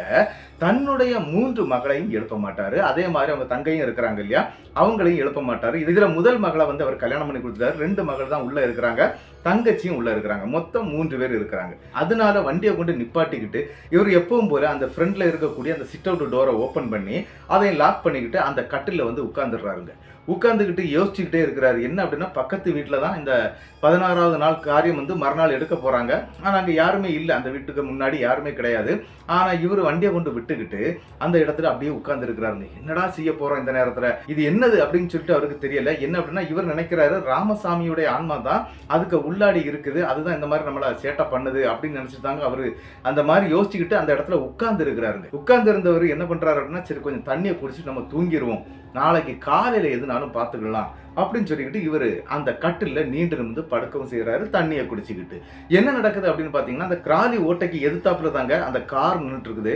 [SPEAKER 1] தன்னுடைய 3 மகளையும் எழுப்ப மாட்டாரு. அதே மாதிரி அவங்க தங்கையும் இருக்கிறாங்க இல்லையா, அவங்களையும் எழுப்ப மாட்டாரு. இதுல முதல் மகளை வந்து அவர் கல்யாணம் பண்ணி கொடுத்தாரு. 2 மகள் தான் உள்ள இருக்கிறாங்க, தங்கச்சியும் உள்ள இருக்கிறாங்க. மொத்தம் 3 பேர் இருக்கிறாங்க. அதனால வண்டியை கொண்டு நிப்பாட்டிக்கிட்டு இவர் எப்பவும் போல அந்த ஃப்ரண்ட்ல இருக்கக்கூடிய அந்த சிட் அவுட் டோரை ஓபன் பண்ணி அதை லாக் பண்ணிக்கிட்டு அந்த கட்டில வந்து உட்கார்ந்துடுறாருங்க. உட்கார்ந்துக்கிட்டு யோசிச்சுக்கிட்டே இருக்கிறாரு. என்ன அப்படின்னா பக்கத்து வீட்டுல தான் இந்த 16வது நாள் காரியம் வந்து மறுநாள் எடுக்க போறாங்க. ஆனா அங்க யாருமே இல்லை, அந்த வீட்டுக்கு முன்னாடி யாருமே கிடையாது. ஆனா இவர் வண்டியை கொண்டு விட்டுக்கிட்டு அந்த இடத்துல அப்படியே உட்கார்ந்து இருக்கிறாருங்க. என்னடா செய்ய போறோம் இந்த நேரத்துல, இது என்னது அப்படின்னு சொல்லிட்டு அவருக்கு தெரியல. என்ன அப்படின்னா இவர் நினைக்கிறாரு ராமசாமியுடைய ஆன்மா தான் அதுக்கு உள்ளாடி இருக்குது, அதுதான் இந்த மாதிரி நம்மள சேட்டை பண்ணுது அப்படின்னு நினைச்சிட்டாங்க. அவரு அந்த மாதிரி யோசிச்சுக்கிட்டு அந்த இடத்துல உட்கார்ந்து இருக்கிறாருங்க. உட்கார்ந்து இருந்தவர் என்ன பண்றாரு அப்படின்னா சரி கொஞ்சம் தண்ணியை குடிச்சிட்டு நம்ம தூங்கிடுவோம், நாளைக்கு காலையில எதுனாலும் பார்த்துக்கலாம் அப்படின்னு சொல்லிக்கிட்டு இவர் அந்த கட்டில நீண்டு நிமிர்ந்து படுக்கவும் செய்யறாரு, தண்ணியை குடிச்சுக்கிட்டு. என்ன நடக்குது அப்படின்னு பாத்தீங்கன்னா அந்த கிராலி ஓட்டைக்கு எதிர்த்தாப்புல தாங்க அந்த கார் நின்றுட்டு இருக்குது.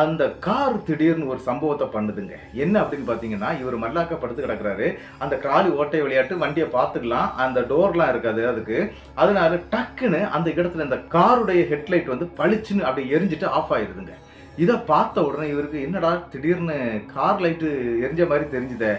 [SPEAKER 1] அந்த கார் திடீர்னு ஒரு சம்பவத்தை பண்ணுதுங்க. என்ன அப்படின்னு பாத்தீங்கன்னா இவர் மல்லாக்க படுத்து கிடக்குறாரு. அந்த கிராலி ஓட்டை விளையாட்டு வண்டியை பார்த்துக்கலாம், அந்த டோர்லாம் இருக்காது அதுக்கு. அதனால டக்குன்னு அந்த இடத்துல இந்த காருடைய ஹெட்லைட் வந்து பளிச்சுன்னு அப்படி எரிஞ்சிட்டு ஆஃப் ஆயிருதுங்க. இதை பார்த்த உடனே இவருக்கு என்னடா திடீர்னு கார் லைட்டு எரிஞ்ச மாதிரி தெரிஞ்சுதே,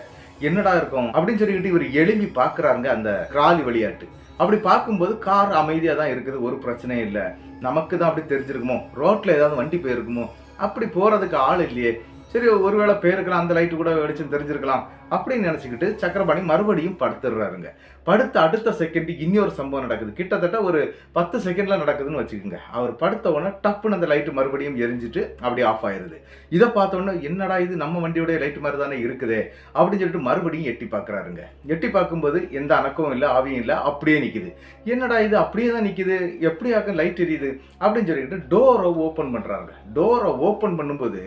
[SPEAKER 1] என்னடா இருக்கும் அப்படின்னு சொல்லிக்கிட்டு இவர் எழும்பி பாக்குறாருங்க அந்த கிராலி விளையாட்டு. அப்படி பார்க்கும்போது கார் அமைதியா தான் இருக்குது, ஒரு பிரச்சனையும் இல்லை. நமக்கு தான் அப்படி தெரிஞ்சிருக்குமோ, ரோட்ல ஏதாவது வண்டி போயிருக்குமோ, அப்படி போறதுக்கு ஆள் இல்லையே, சரி ஒருவேளை போயிருக்கலாம், அந்த லைட்டு கூட வெடிச்சுன்னு தெரிஞ்சிருக்கலாம் அப்படின்னு நினைச்சுக்கிட்டு சக்கரபாணி மறுபடியும் படுத்துடுறாருங்க. படுத்த அடுத்த செகண்ட் இன்னொரு சம்பவம் நடக்குது. கிட்டத்தட்ட ஒரு 10 செகண்ட்ல நடக்குதுன்னு வச்சுக்கோங்க. அவர் படுத்த உடனே டப்புன்னு அந்த லைட்டு மறுபடியும் எரிஞ்சிட்டு அப்படி ஆஃப் ஆயிருது. இதை பார்த்த உடனே என்னடா இது நம்ம வண்டியோட லைட்டு மாதிரி தானே இருக்குதே அப்படின்னு சொல்லிட்டு மறுபடியும் எட்டி பார்க்குறாருங்க. எட்டி பார்க்கும்போது எந்த அணக்கமும் இல்லை, ஆவியும் இல்லை, அப்படியே நிற்குது. என்னடா இது அப்படியே தான் நிற்குது, எப்படியாக்க லைட் எரியுது அப்படின்னு சொல்லிட்டு டோரை ஓப்பன் பண்றாங்க. டோரை ஓப்பன் பண்ணும்போது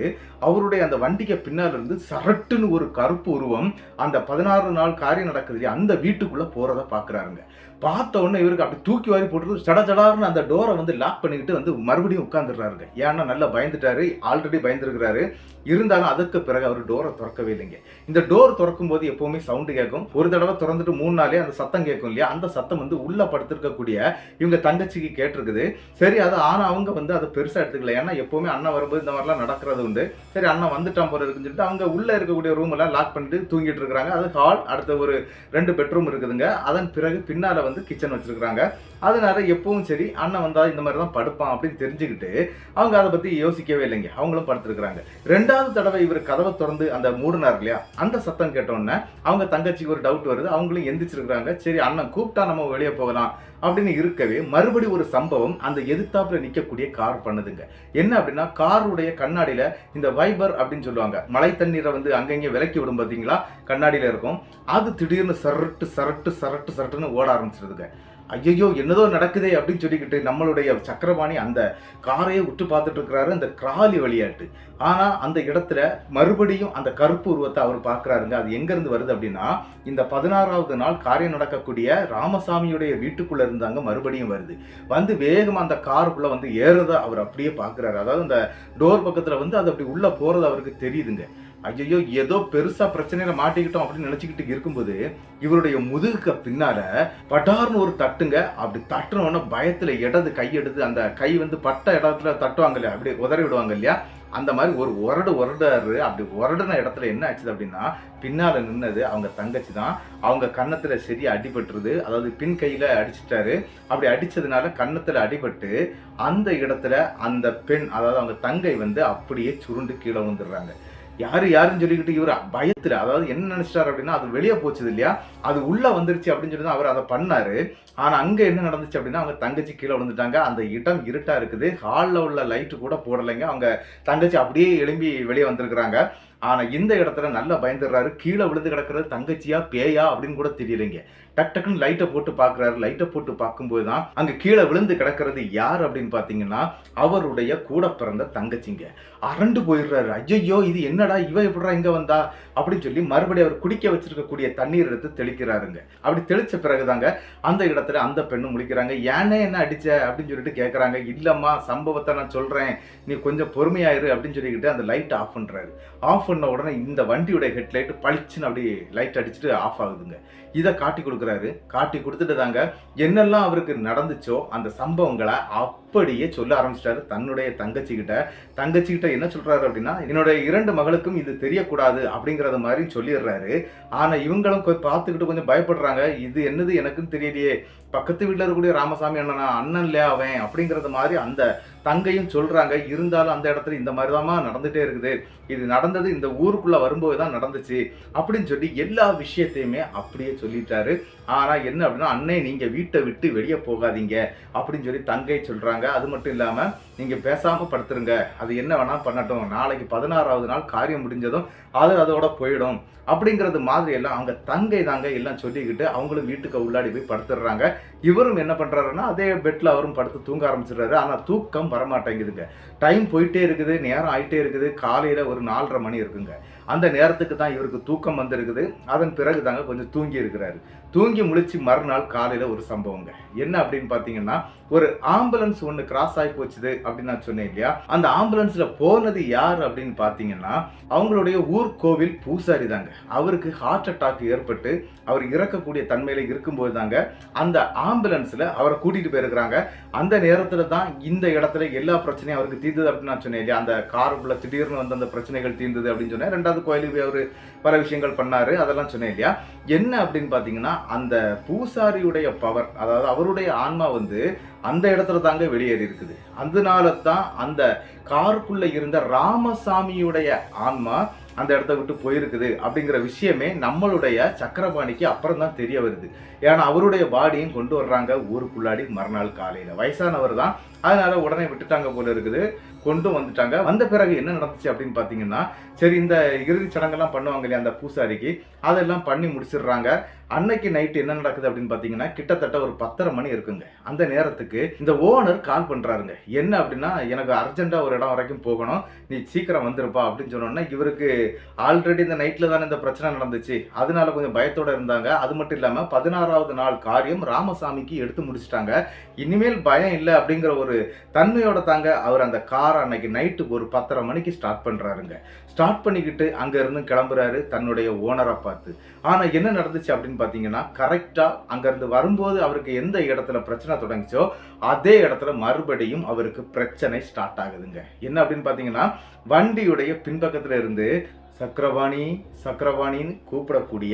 [SPEAKER 1] அவருடைய அந்த வண்டிக்கு பின்னால இருந்து சரட்டுன்னு ஒரு கருப்பு உருவம் அந்த 16 நாள் காரியம் நடக்குது அந்த வீட்டுக்குள்ள போறது போறதை பாக்குறாருங்க. பார்த்த உடனே இவருக்கு அப்படி தூக்கி வாரி போட்டு சடச்சடார்னு அந்த டோரை வந்து லாக் பண்ணிக்கிட்டு வந்து மறுபடியும் உட்கார்ந்துடுறாருங்க. ஏன்னா நல்லா பயந்துட்டாரு, ஆல்ரெடி பயந்துருக்கிறாரு. இருந்தாலும் அதுக்கு பிறகு அவர் டோரை திறக்கவே இல்லைங்க. இந்த டோர் திறக்கும் போது எப்பவுமே சவுண்டு கேட்கும். ஒரு தடவை திறந்துட்டு 3 நாளே அந்த சத்தம் கேட்கும் இல்லையா, அந்த சத்தம் வந்து உள்ள படுத்திருக்கக்கூடிய இவங்க தங்கச்சிக்கு கேட்டிருக்குது. சரி அது ஆனா அவங்க வந்து அதை பெருசா எடுத்துக்கல. ஏன்னா எப்பவுமே அண்ணன் வரும்போது இந்த மாதிரிலாம் நடக்கிறது உண்டு. சரி அண்ணன் வந்துட்டான் போல இருக்குன்னு சொல்லிட்டு அவங்க உள்ள இருக்கக்கூடிய ரூம் எல்லாம் லாக் பண்ணிட்டு தூங்கிட்டு இருக்கிறாங்க. அது ஹால், அடுத்த ஒரு 2 பெட்ரூம் இருக்குதுங்க. அதன் பிறகு பின்னால வந்து கிச்சன் வச்சிருக்காங்க. அதனால எப்பவும் சரி அண்ணன் வந்தா இந்த மாதிரி தான் படுப்பான் அப்படின்னு தெரிஞ்சுக்கிட்டு அவங்க அதை பத்தி யோசிக்கவே இல்லைங்க. அவங்களும் படுத்திருக்கிறாங்க. 2வது தடவை இவர் கதவை திறந்து அந்த மூடினார் இல்லையா, அந்த சத்தம் கேட்டோன்னே அவங்க தங்கச்சிக்கு ஒரு டவுட் வருது. அவங்களும் எந்திரிச்சிருக்கிறாங்க. சரி அண்ணன் கூப்பிட்டா நம்ம வெளியே போகலாம் அப்படின்னு இருக்கவே மறுபடி ஒரு சம்பவம் அந்த எதிர்த்தாப்புல நிக்கக்கூடிய கார் பண்ணுதுங்க. என்ன அப்படின்னா, காருடைய கண்ணாடியில இந்த வைபர் அப்படின்னு சொல்லுவாங்க, மழை தண்ணீரை வந்து அங்கங்க விலக்கி விடும் பாத்தீங்களா, கண்ணாடியில இருக்கும். அது திடீர்னு சரட்டு சரட்டு சரட்டு சரட்டுன்னு ஓட ஆரம்பிச்சிருதுங்க. ஐயோ என்னதோ நடக்குதே அப்படின்னு சொல்லிக்கிட்டு நம்மளுடைய சக்கரபாணி அந்த காரையே உற்று பார்த்துட்டு இருக்கிறாரு, அந்த கிராலி விளையாட்டு. ஆனா அந்த இடத்துல மறுபடியும் அந்த கருப்பு உருவத்தை அவர் பார்க்கிறாருங்க. அது எங்க இருந்து வருது அப்படின்னா, இந்த 16வது நாள் காரியம் நடக்கக்கூடிய ராமசாமியுடைய வீட்டுக்குள்ள இருந்தாங்க மறுபடியும் வருது. வந்து வேகமா அந்த காருக்குள்ள வந்து ஏறத அவர் அப்படியே பார்க்கிறாரு. அதாவது அந்த டோர் பக்கத்துல வந்து அது அப்படி உள்ள போறது அவருக்கு தெரியுதுங்க. ஐயோ ஏதோ பெருசா பிரச்சனையில மாட்டிக்கிட்டோம் அப்படின்னு நினைச்சுக்கிட்டு இருக்கும்போது இவருடைய முதுகுக்கு பின்னால பட்டார்னு ஒரு தட்டுங்க. அப்படி தட்டுன உடனே பயத்துல இடது கை எடுத்து, அந்த கை வந்து பட்ட இடத்துல தட்டுவாங்க இல்லையா, அப்படி உதறி விடுவாங்க இல்லையா, அந்த மாதிரி ஒரு உரடாரு. அப்படி உரடின இடத்துல என்ன ஆச்சுது அப்படின்னா, பின்னால நின்னது அவங்க தங்கச்சி தான். அவங்க கன்னத்துல சரியா அடிபட்டுருது. அதாவது பின் கையில அடிச்சிட்டாரு. அப்படி அடிச்சதுனால கன்னத்துல அடிபட்டு அந்த இடத்துல அந்த பெண், அதாவது அவங்க தங்கை வந்து அப்படியே சுருண்டு கீழே வந்துடுறாங்க. யாருன்னு சொல்லிக்கிட்டு இவர் பயத்துல, அதாவது என்ன நினைச்சிட்டாரு அப்படின்னா, அது வெளியே போச்சுது இல்லையா, அது உள்ள வந்துருச்சு அப்படின்னு சொல்லி தான் அவர் அதை பண்ணாரு. ஆனா அங்க என்ன நடந்துச்சு அப்படின்னா, அவங்க தங்கச்சி கீழே விழுந்துட்டாங்க. அந்த இடம் இருட்டா இருக்குது. ஹால்ல உள்ள லைட்டு கூட போடலைங்க. அவங்க தங்கச்சி அப்படியே எழும்பி வெளியே வந்திருக்கிறாங்க. ஆனா இந்த இடத்துல நல்லா பயந்துடுறாரு. கீழே விழுந்து கிடக்கிறது தங்கச்சியா பேயா அப்படின்னு கூட தெரியலைங்க. டக்குன்னு லைட்டை போட்டு பாக்குறாரு. லைட்டை போட்டு பார்க்கும்போது தான் அங்க கீழே விழுந்து கிடக்கிறது யார் அப்படின்னு பாத்தீங்கன்னா, அவருடைய கூட பிறந்த தங்கச்சிங்க. அரண்டு போயிடுறாரு. ஐயோ இது என்னடா, இவ எப்படா இங்க வந்தா அப்படின்னு சொல்லி மறுபடியும் அவர் குடிக்க வச்சிருக்கக்கூடிய தண்ணீர் எடுத்து தெளிக்கிறாருங்க. அப்படி தெளிச்ச பிறகுதாங்க அந்த இடத்துல அந்த பெண்ணும் முழிக்கிறாங்க. ஏனே என்ன அடிச்ச அப்படின்னு சொல்லிட்டு கேட்கறாங்க. இல்லம்மா சம்பவத்தை நான் சொல்றேன், நீ கொஞ்சம் பொறுமையாயிரு அப்படின்னு சொல்லிக்கிட்டு அந்த லைட் ஆஃப் பண்றாரு. ஆஃப் பண்ண உடனே இந்த வண்டியோட ஹெட்லைட் பளிச்சுன்னு அப்படி லைட் அடிச்சுட்டு ஆஃப் ஆகுதுங்க. இதை காட்டி கொடுக்குறாரு. காட்டி கொடுத்துட்டு தாங்க என்னெல்லாம் அவருக்கு நடந்துச்சோ அந்த சம்பவங்களை அப்படியே சொல்ல ஆரம்பிச்சிட்டாரு தன்னுடைய தங்கச்சிக்கிட்ட என்ன சொல்றாரு அப்படின்னா, என்னுடைய 2 மகளுக்கும் இது தெரியக்கூடாது அப்படிங்கறத மாதிரி சொல்லிடுறாரு. ஆனா இவங்களும் பார்த்துக்கிட்டு கொஞ்சம் பயப்படுறாங்க. இது என்னது எனக்குன்னு தெரியலையே, பக்கத்து வீட்டுல இருக்கக்கூடிய ராமசாமி அண்ணன் இல்லையா அவன் அப்படிங்கறது மாதிரி அந்த தங்கையும் சொல்றாங்க. இருந்தாலும் அந்த இடத்துல இந்த மாதிரிதான் நடந்துட்டே இருக்குது, இது நடந்தது இந்த ஊருக்குள்ள வரும்போது தான் நடந்துச்சு அப்படின்னு சொல்லி எல்லா விஷயத்தையுமே அப்படியே சொல்லிட்டாரு. ஆனா என்ன அப்படின்னா, அண்ணே நீங்க வீட்டை விட்டு வெளியே போகாதீங்க அப்படின்னு சொல்லி தங்கை சொல்றாங்க. அது மட்டும் இல்லாம நீங்க பேசாம படுத்துருங்க, அது என்ன வேணா பண்ணட்டும், நாளைக்கு 16வது நாள் காரியம் முடிஞ்சதும் அது அதோட போயிடும் அப்படிங்கிறது மாதிரி எல்லாம் அவங்க தங்கை தாங்க எல்லாம் சொல்லிக்கிட்டு அவங்களும் வீட்டுக்கு உள்ளாடி போய் படுத்துடுறாங்க. இவரும் என்ன பண்றாருன்னா அதே பெட்ல அவரும் படுத்து தூங்க ஆரம்பிச்சிடுறாரு. ஆனா தூக்கம் வரமாட்டேங்குதுங்க. டைம் போயிட்டே இருக்குது, நேரம் ஆயிட்டே இருக்குது. காலையில ஒரு 4:30 மணி இருக்குங்க. அந்த நேரத்துக்கு தான் இவருக்கு தூக்கம் வந்திருக்குது. அதன் பிறகு தாங்க கொஞ்சம் தூங்கி இருக்கிறாரு. தூங்கி முழிச்சு மறுநாள் காலையில ஒரு சம்பவங்க. என்ன அப்படின்னு பாத்தீங்கன்னா, ஒரு ஆம்புலன்ஸ் ஒண்ணு கிராஸ் ஆகி போச்சுது அப்படின்னு நான் சொன்னேன் இல்லையா, அந்த ஆம்புலன்ஸ்ல போனது யார் அப்படின்னு பாத்தீங்கன்னா, அவங்களுடைய ஊர் கோவில் பூசாரி தாங்க. அவருக்கு ஹார்ட் அட்டாக் ஏற்பட்டு அவர் இறக்கக்கூடிய தன்மையில இருக்கும்போது தாங்க அந்த ஆம்புலன்ஸ்ல அவரை கூட்டிட்டு போயிருக்கிறாங்க. அந்த நேரத்துல தான் இந்த இடத்துல எல்லா பிரச்சனையும் அவருக்கு தீர்ந்தது அப்படின்னு நான் சொன்னேன் இல்லையா, அந்த காருக்குள்ள திடீர்னு வந்து அந்த பிரச்சனைகள் தீர்ந்தது அப்படின்னு சொன்னேன். 2வது கோயிலுக்கு போய் அவரு பல விஷயங்கள் பண்ணாரு, அதெல்லாம் சொன்னேன் இல்லையா. என்ன அப்படின்னு பாத்தீங்கன்னா, அந்த பூசாரியுடைய பவர், அதாவது அவருடைய ஆன்மா வந்து அந்த இடத்துல தாங்க வெளியேறி இருக்குது. அதனால தான் அந்த காருக்குள்ள இருந்த ராமசாமியுடைய ஆன்மா அந்த இடத்த விட்டு போயிருக்குது அப்படிங்கிற விஷயமே நம்மளுடைய சக்கரபாணிக்கு அப்புறம் தான் தெரிய வருது. ஏன்னா அவருடைய பாடியும் கொண்டு வர்றாங்க ஊருக்குள்ளாடி மறுநாள் காலையில. வயசானவர் தான், அதனால உடனே விட்டுட்டாங்க போல இருக்குது. கொண்டு வந்துட்டாங்க. வந்த பிறகு என்ன நடந்துச்சு அப்படின்னு பாத்தீங்கன்னா, சரி இந்த இறுதி சடங்கெல்லாம் பண்ணுவாங்க இல்லையா அந்த பூசாரிக்கு, அதெல்லாம் பண்ணி முடிச்சிடுறாங்க. அன்னைக்கு நைட்டு என்ன நடக்குது அப்படின்னு பார்த்தீங்கன்னா கிட்டத்தட்ட ஒரு 10:30 மணி இருக்குங்க. அந்த நேரத்துக்கு இந்த ஓனர் கால் பண்ணுறாருங்க. என்ன அப்படின்னா, எனக்கு அர்ஜென்ட்டாக ஒரு இடம் வரைக்கும் போகணும், நீ சீக்கிரம் வந்துருப்பா அப்படின்னு சொன்னோன்னா, இவருக்கு ஆல்ரெடி இந்த நைட்டில் தானே இந்த பிரச்சனை நடந்துச்சு, அதனால கொஞ்சம் பயத்தோடு இருந்தாங்க. அது மட்டும் இல்லாமல் 16வது நாள் காரியம் ராமசாமிக்கு எடுத்து முடிச்சிட்டாங்க. இனிமேல் பயம் இல்லை அப்படிங்கிற ஒரு தன்மையோட தாங்க அவர் அந்த காரை அன்னைக்கு நைட்டு ஒரு 10:30 மணிக்கு ஸ்டார்ட் பண்ணுறாருங்க. ஸ்டார்ட் பண்ணிக்கிட்டு அங்கேருந்து கிளம்புறாரு தன்னுடைய ஓனரை பார்த்து. ஆனால் என்ன நடந்துச்சு அப்படின்னு பார்த்தீங்கன்னா, கரெக்டாக அங்கேருந்து வரும்போது அவருக்கு எந்த இடத்துல பிரச்சனை தொடங்கிச்சோ அதே இடத்துல மறுபடியும் அவருக்கு பிரச்சனை ஸ்டார்ட் ஆகுதுங்க. என்ன அப்படின்னு பார்த்தீங்கன்னா, வண்டியுடைய பின்பக்கத்தில் இருந்து சக்கரபாணி சக்கரபாணின்னு கூப்பிடக்கூடிய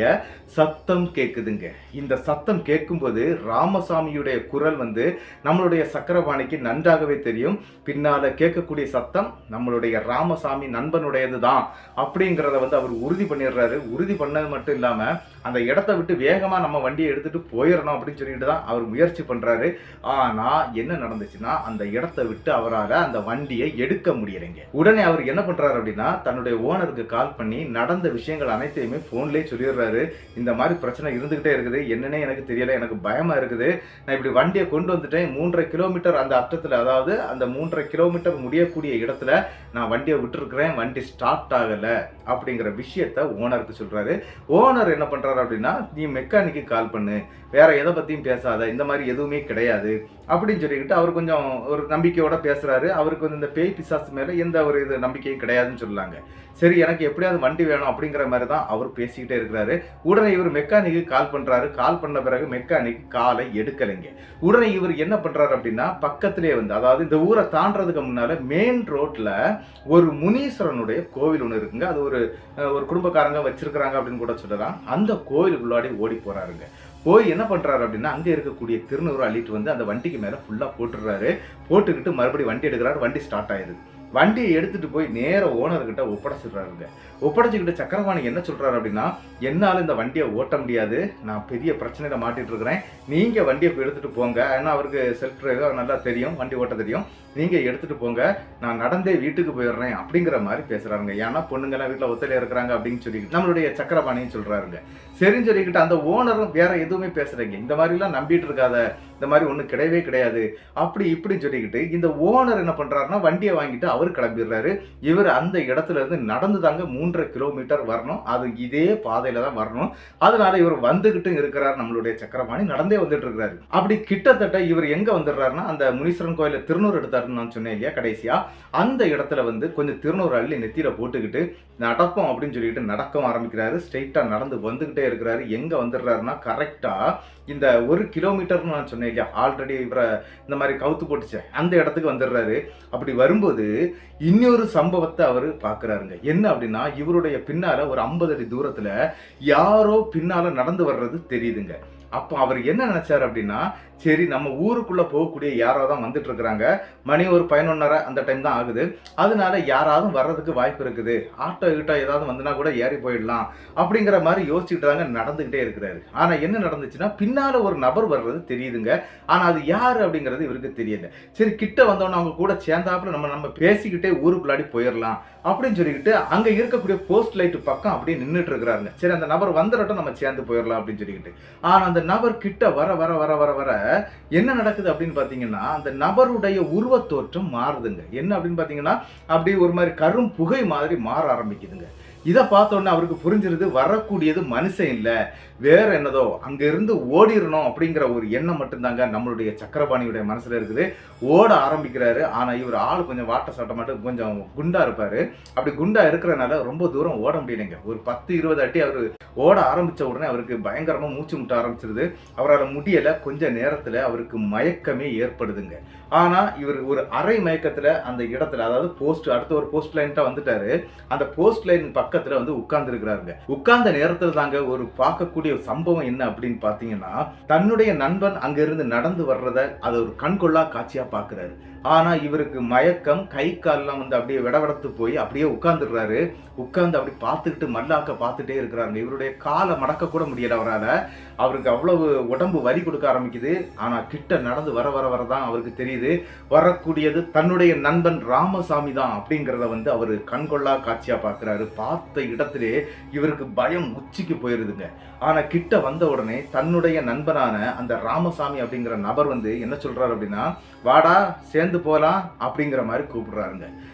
[SPEAKER 1] சத்தம் கேட்குதுங்க. இந்த சத்தம் கேட்கும்போது ராமசாமியுடைய குரல் வந்து நம்மளுடைய சக்கரபாணிக்கு நன்றாகவே தெரியும். பின்னால கேட்கக்கூடிய சத்தம் நம்மளுடைய ராமசாமி நண்பனுடையது தான் அப்படிங்கிறத வந்து அவர் உறுதி பண்ணிடுறாரு. உறுதி பண்ணது மட்டும் இல்லாமல் அந்த இடத்த விட்டு வேகமாக நம்ம வண்டியை எடுத்துட்டு போயிடணும் அப்படின்னு சொல்லிட்டு தான் அவர் முயற்சி பண்ணுறாரு. ஆனால் என்ன நடந்துச்சுன்னா, அந்த இடத்த விட்டு அவரால் அந்த வண்டியை எடுக்க முடியலைங்க. உடனே அவர் என்ன பண்ணுறாரு அப்படின்னா, தன்னுடைய ஓனருக்கு கால் பண்ணி நடந்த விஷயங்கள் அனைத்தையுமே போன்லயே சொல்லிடுறாரு. இந்த மாதிரி பிரச்சனை இருந்துகிட்டே இருக்குது, என்னன்னே எனக்கு தெரியல, எனக்கு பயமா இருக்குது, நான் இப்படி வண்டியை கொண்டு வந்துட்டேன், 3.5 கிலோமீட்டர் அந்த அர்த்தத்தில், அதாவது அந்த 3.5 கிலோமீட்டர் முடியக்கூடிய இடத்துல நான் வண்டியை விட்டுருக்கிறேன், வண்டி ஸ்டார்ட் ஆகலை அப்படிங்கிற விஷயத்த ஓனருக்கு சொல்றாரு. ஓனர் என்ன பண்றாரு அப்படின்னா, நீ மெக்கானிக்கு கால் பண்ணு, வேற எதை பத்தியும் பேசாத, இந்த மாதிரி எதுவுமே கிடையாது அப்படின்னு சொல்லிக்கிட்டு அவர் கொஞ்சம் ஒரு நம்பிக்கையோட பேசுறாரு. அவருக்கு வந்து இந்த பேய் பிசாசு மேல எந்த ஒரு இது நம்பிக்கையும் கிடையாதுன்னு சொல்லாங்க. சரி, எனக்கு எப்படியாவது வண்டி வேணும் அப்படிங்கிற மாதிரி தான் அவர் பேசிக்கிட்டே இருக்கிறாரு. உடனே இவர் மெக்கானிக்கு கால் பண்றாரு. கால் பண்ண பிறகு மெக்கானிக் காலை எடுக்கலைங்க. உடனே இவர் என்ன பண்றாரு அப்படின்னா, பக்கத்திலே வந்து, அதாவது இந்த ஊரை தாண்டறதுக்கு முன்னால மெயின் ரோட்ல ஒரு முனீஸ்வரனுடைய கோவில் ஒன்று இருக்குங்க. அது ஒரு குடும்பக்காரங்க வச்சிருக்கிறாங்க அப்படின்னு கூட சொல்லலாம். அந்த கோயிலுக்குள்ளாடி ஓடி போறாருங்க. போய் என்ன பண்றாரு அப்படின்னா, அங்கே இருக்கக்கூடிய திருநூறு அள்ளிட்டு வந்து அந்த வண்டிக்கு மேல ஃபுல்லா போட்டுடுறாரு. போட்டுக்கிட்டு மறுபடியும் வண்டி எடுக்கிறாரு. வண்டி ஸ்டார்ட் ஆயிருது. வண்டியை எடுத்துட்டு போய் நேர ஓனர்கிட்ட ஒப்படைச்சிடுறாருங்க. ஒப்படைச்சிக்கிட்டு சக்கரபாணி என்ன சொல்றாரு அப்படின்னா, என்னால் இந்த வண்டியை ஓட்ட முடியாது, நான் பெரிய பிரச்சனையில மாட்டிட்டு இருக்கிறேன், நீங்க வண்டியை போய் எடுத்துட்டு போங்க. ஏன்னா அவருக்கு செல்ஃப் டிரைவர் நல்லா தெரியும், வண்டி ஓட்ட தெரியும், நீங்க எடுத்துட்டு போங்க, நான் நடந்தே வீட்டுக்கு போயிடுறேன் அப்படிங்கிற மாதிரி பேசுறாருங்க. ஏன்னா பொண்ணுங்கெல்லாம் வீட்டில் ஒத்தையில இருக்கிறாங்க அப்படின்னு சொல்லிட்டு நம்மளுடைய சக்கரபாணின்னு சொல்றாருங்க. சரின்னு சொல்லிக்கிட்டு அந்த ஓனரும் வேற எதுவுமே பேசுறீங்க, இந்த மாதிரிலாம் நம்பிட்டு இருக்காத, இந்த மாதிரி ஒன்றும் கிடையவே கிடையாது அப்படி இப்படின்னு சொல்லிக்கிட்டு இந்த ஓனர் என்ன பண்றாருன்னா, வண்டியை வாங்கிட்டு அவர் கிளம்பிடுறாரு. இவர் அந்த இடத்துல இருந்து நடந்து தாங்க 3.5 கிலோமீட்டர் வரணும், அது இதே பாதையில தான் வரணும். அதனால இவர் வந்துகிட்டு இருக்கிறார். நம்மளுடைய சக்கரபாணி நடந்தே வந்துட்டு இருக்கிறாரு. அப்படி கிட்டத்தட்ட இவர் எங்க வந்துடுறாருன்னா, அந்த முனீஸ்வரன் கோயில திருநூறு எடுத்தாருன்னு நான் சொன்னேன் இல்லையா, கடைசியா அந்த இடத்துல வந்து கொஞ்சம் திருநூறு அள்ளி நெத்தியில போட்டுக்கிட்டு நடப்போம் அப்படின்னு சொல்லிட்டு நடக்கவும் ஆரம்பிக்கிறாரு. ஸ்ட்ரெயிட்டா நடந்து வந்துகிட்டே இருக்கிறாரு. எங்க வந்துடுறாருன்னா, கரெக்டா இந்த 1 கிலோமீட்டர்னு நான் சொன்னேன் இல்லையா, ஆல்ரெடி இவரை இந்த மாதிரி கவுத்து போட்டுச்சேன், அந்த இடத்துக்கு வந்துடுறாரு. அப்படி வரும்போது இன்னொரு சம்பவத்தை அவர் பார்க்குறாருங்க. என்ன அப்படின்னா, இவருடைய பின்னால ஒரு 50 அடி தூரத்துல யாரோ பின்னால நடந்து வர்றது தெரியுதுங்க. அப்போ அவர் என்ன நினைச்சாரு அப்படின்னா, சரி நம்ம ஊருக்குள்ள போகக்கூடிய யாரோ தான் வந்துட்டு இருக்கிறாங்க, மணி ஒரு 11:30 அந்த டைம் தான் ஆகுது, அதனால யாராவது வர்றதுக்கு வாய்ப்பு இருக்குது, ஆட்டோ கிட்ட ஏதாவது வந்துனா கூட ஏறி போயிடலாம் அப்படிங்கிற மாதிரி யோசிச்சுட்டு தாங்க நடந்துகிட்டே இருக்கிறாரு. ஆனா என்ன நடந்துச்சுன்னா, பின்னால ஒரு நபர் வர்றது தெரியுதுங்க. ஆனா அது யாரு அப்படிங்கிறது இவருக்கு தெரியல. சரி, கிட்ட வந்தோன்னு அவங்க கூட சேர்ந்தாப்புல நம்ம பேசிக்கிட்டே ஊருக்குள்ளாடி போயிடலாம் அப்படின்னு சொல்லிக்கிட்டு அங்க இருக்கக்கூடிய போஸ்ட் லைட் பக்கம் அப்படியே நின்றுட்டு இருக்கிறாருங்க. சரி, அந்த நபர் வந்துடட்டும், நம்ம சேர்ந்து போயிடலாம் அப்படின்னு சொல்லிக்கிட்டு. ஆனா அந்த நபர் கிட்ட வர வர வர வர வர என்ன நடக்குது அப்படின்னு பாத்தீங்கன்னா, அந்த நபருடைய உருவத்தோற்றம் மாறுதுங்க. என்ன அப்படின்னு பாத்தீங்கன்னா, அப்படி ஒரு மாதிரி கரும் புகை மாதிரி மாற ஆரம்பிக்குதுங்க. இதை பார்த்தோன்னே அவருக்கு புரிஞ்சிருது, வரக்கூடியது மனுஷன் இல்லை, வேற என்னதோ, அங்க இருந்து ஓடிடணும் அப்படிங்கிற ஒரு எண்ணம் மட்டும்தாங்க நம்மளுடைய சக்கரபாணியுடைய மனசுல இருக்குது. ஓட ஆரம்பிக்கிறாரு. ஆனா இவர் ஆள் கொஞ்சம் வாட்ட சாட்ட மட்டும் கொஞ்சம் குண்டா இருப்பாரு. அப்படி குண்டா இருக்கிறனால ரொம்ப தூரம் ஓட முடியலைங்க. ஒரு 10-20 அடி அவர் ஓட ஆரம்பிச்ச உடனே அவருக்கு பயங்கரமா மூச்சு முட்ட ஆரம்பிச்சிருது. அவரால் முடியல. கொஞ்ச நேரத்துல அவருக்கு மயக்கமே ஏற்படுதுங்க. ஆனா இவர் ஒரு அரை மயக்கத்துல அந்த இடத்துல, அதாவது அடுத்த ஒரு போஸ்ட் லைன்ட்ட வந்துட்டாரு. அந்த போஸ்ட் லைன் பக்கத்துல வந்து உட்கார்ந்து இருக்கிறாருங்க. உட்கார்ந்த நேரத்துல தாங்க ஒரு பார்க்கக்கூடிய சம்பவம் என்ன அப்படின்னு பாத்தீங்கன்னா, தன்னுடைய நண்பன் அங்க இருந்து நடந்து வர்றத அது ஒரு கண்கொள்ளா காட்சியா பாக்குறாரு. ஆனா இவருக்கு மயக்கம், கை கால்லாம் வந்து அப்படியே விடவடத்து போய் அப்படியே உட்கார்ந்துடுறாரு. உட்கார்ந்து அப்படி பார்த்துக்கிட்டு மல்லாக்க பார்த்துட்டே இருக்கிறாங்க. இவருடைய காலை மடக்க கூட முடியல அவரால். அவருக்கு அவ்வளவு உடம்பு வலி கொடுக்க ஆரம்பிக்குது. ஆனா கிட்ட நடந்து வர வர வரதான் அவருக்கு தெரியுது, வரக்கூடியது தன்னுடைய நண்பன் ராமசாமி தான் அப்படிங்கிறத வந்து அவரு கண்கொள்ளா காட்சியா பார்க்கிறாரு. பார்த்த இடத்திலே இவருக்கு பயம் உச்சிக்கு போயிருதுங்க. ஆனா கிட்ட வந்த உடனே தன்னுடைய நண்பனான அந்த ராமசாமி அப்படிங்கிற நபர் வந்து என்ன சொல்றாரு அப்படின்னா, வாடா சேர்ந்து போலாம் அப்படிங்கிற மாதிரி கூப்பிடுறாருங்க.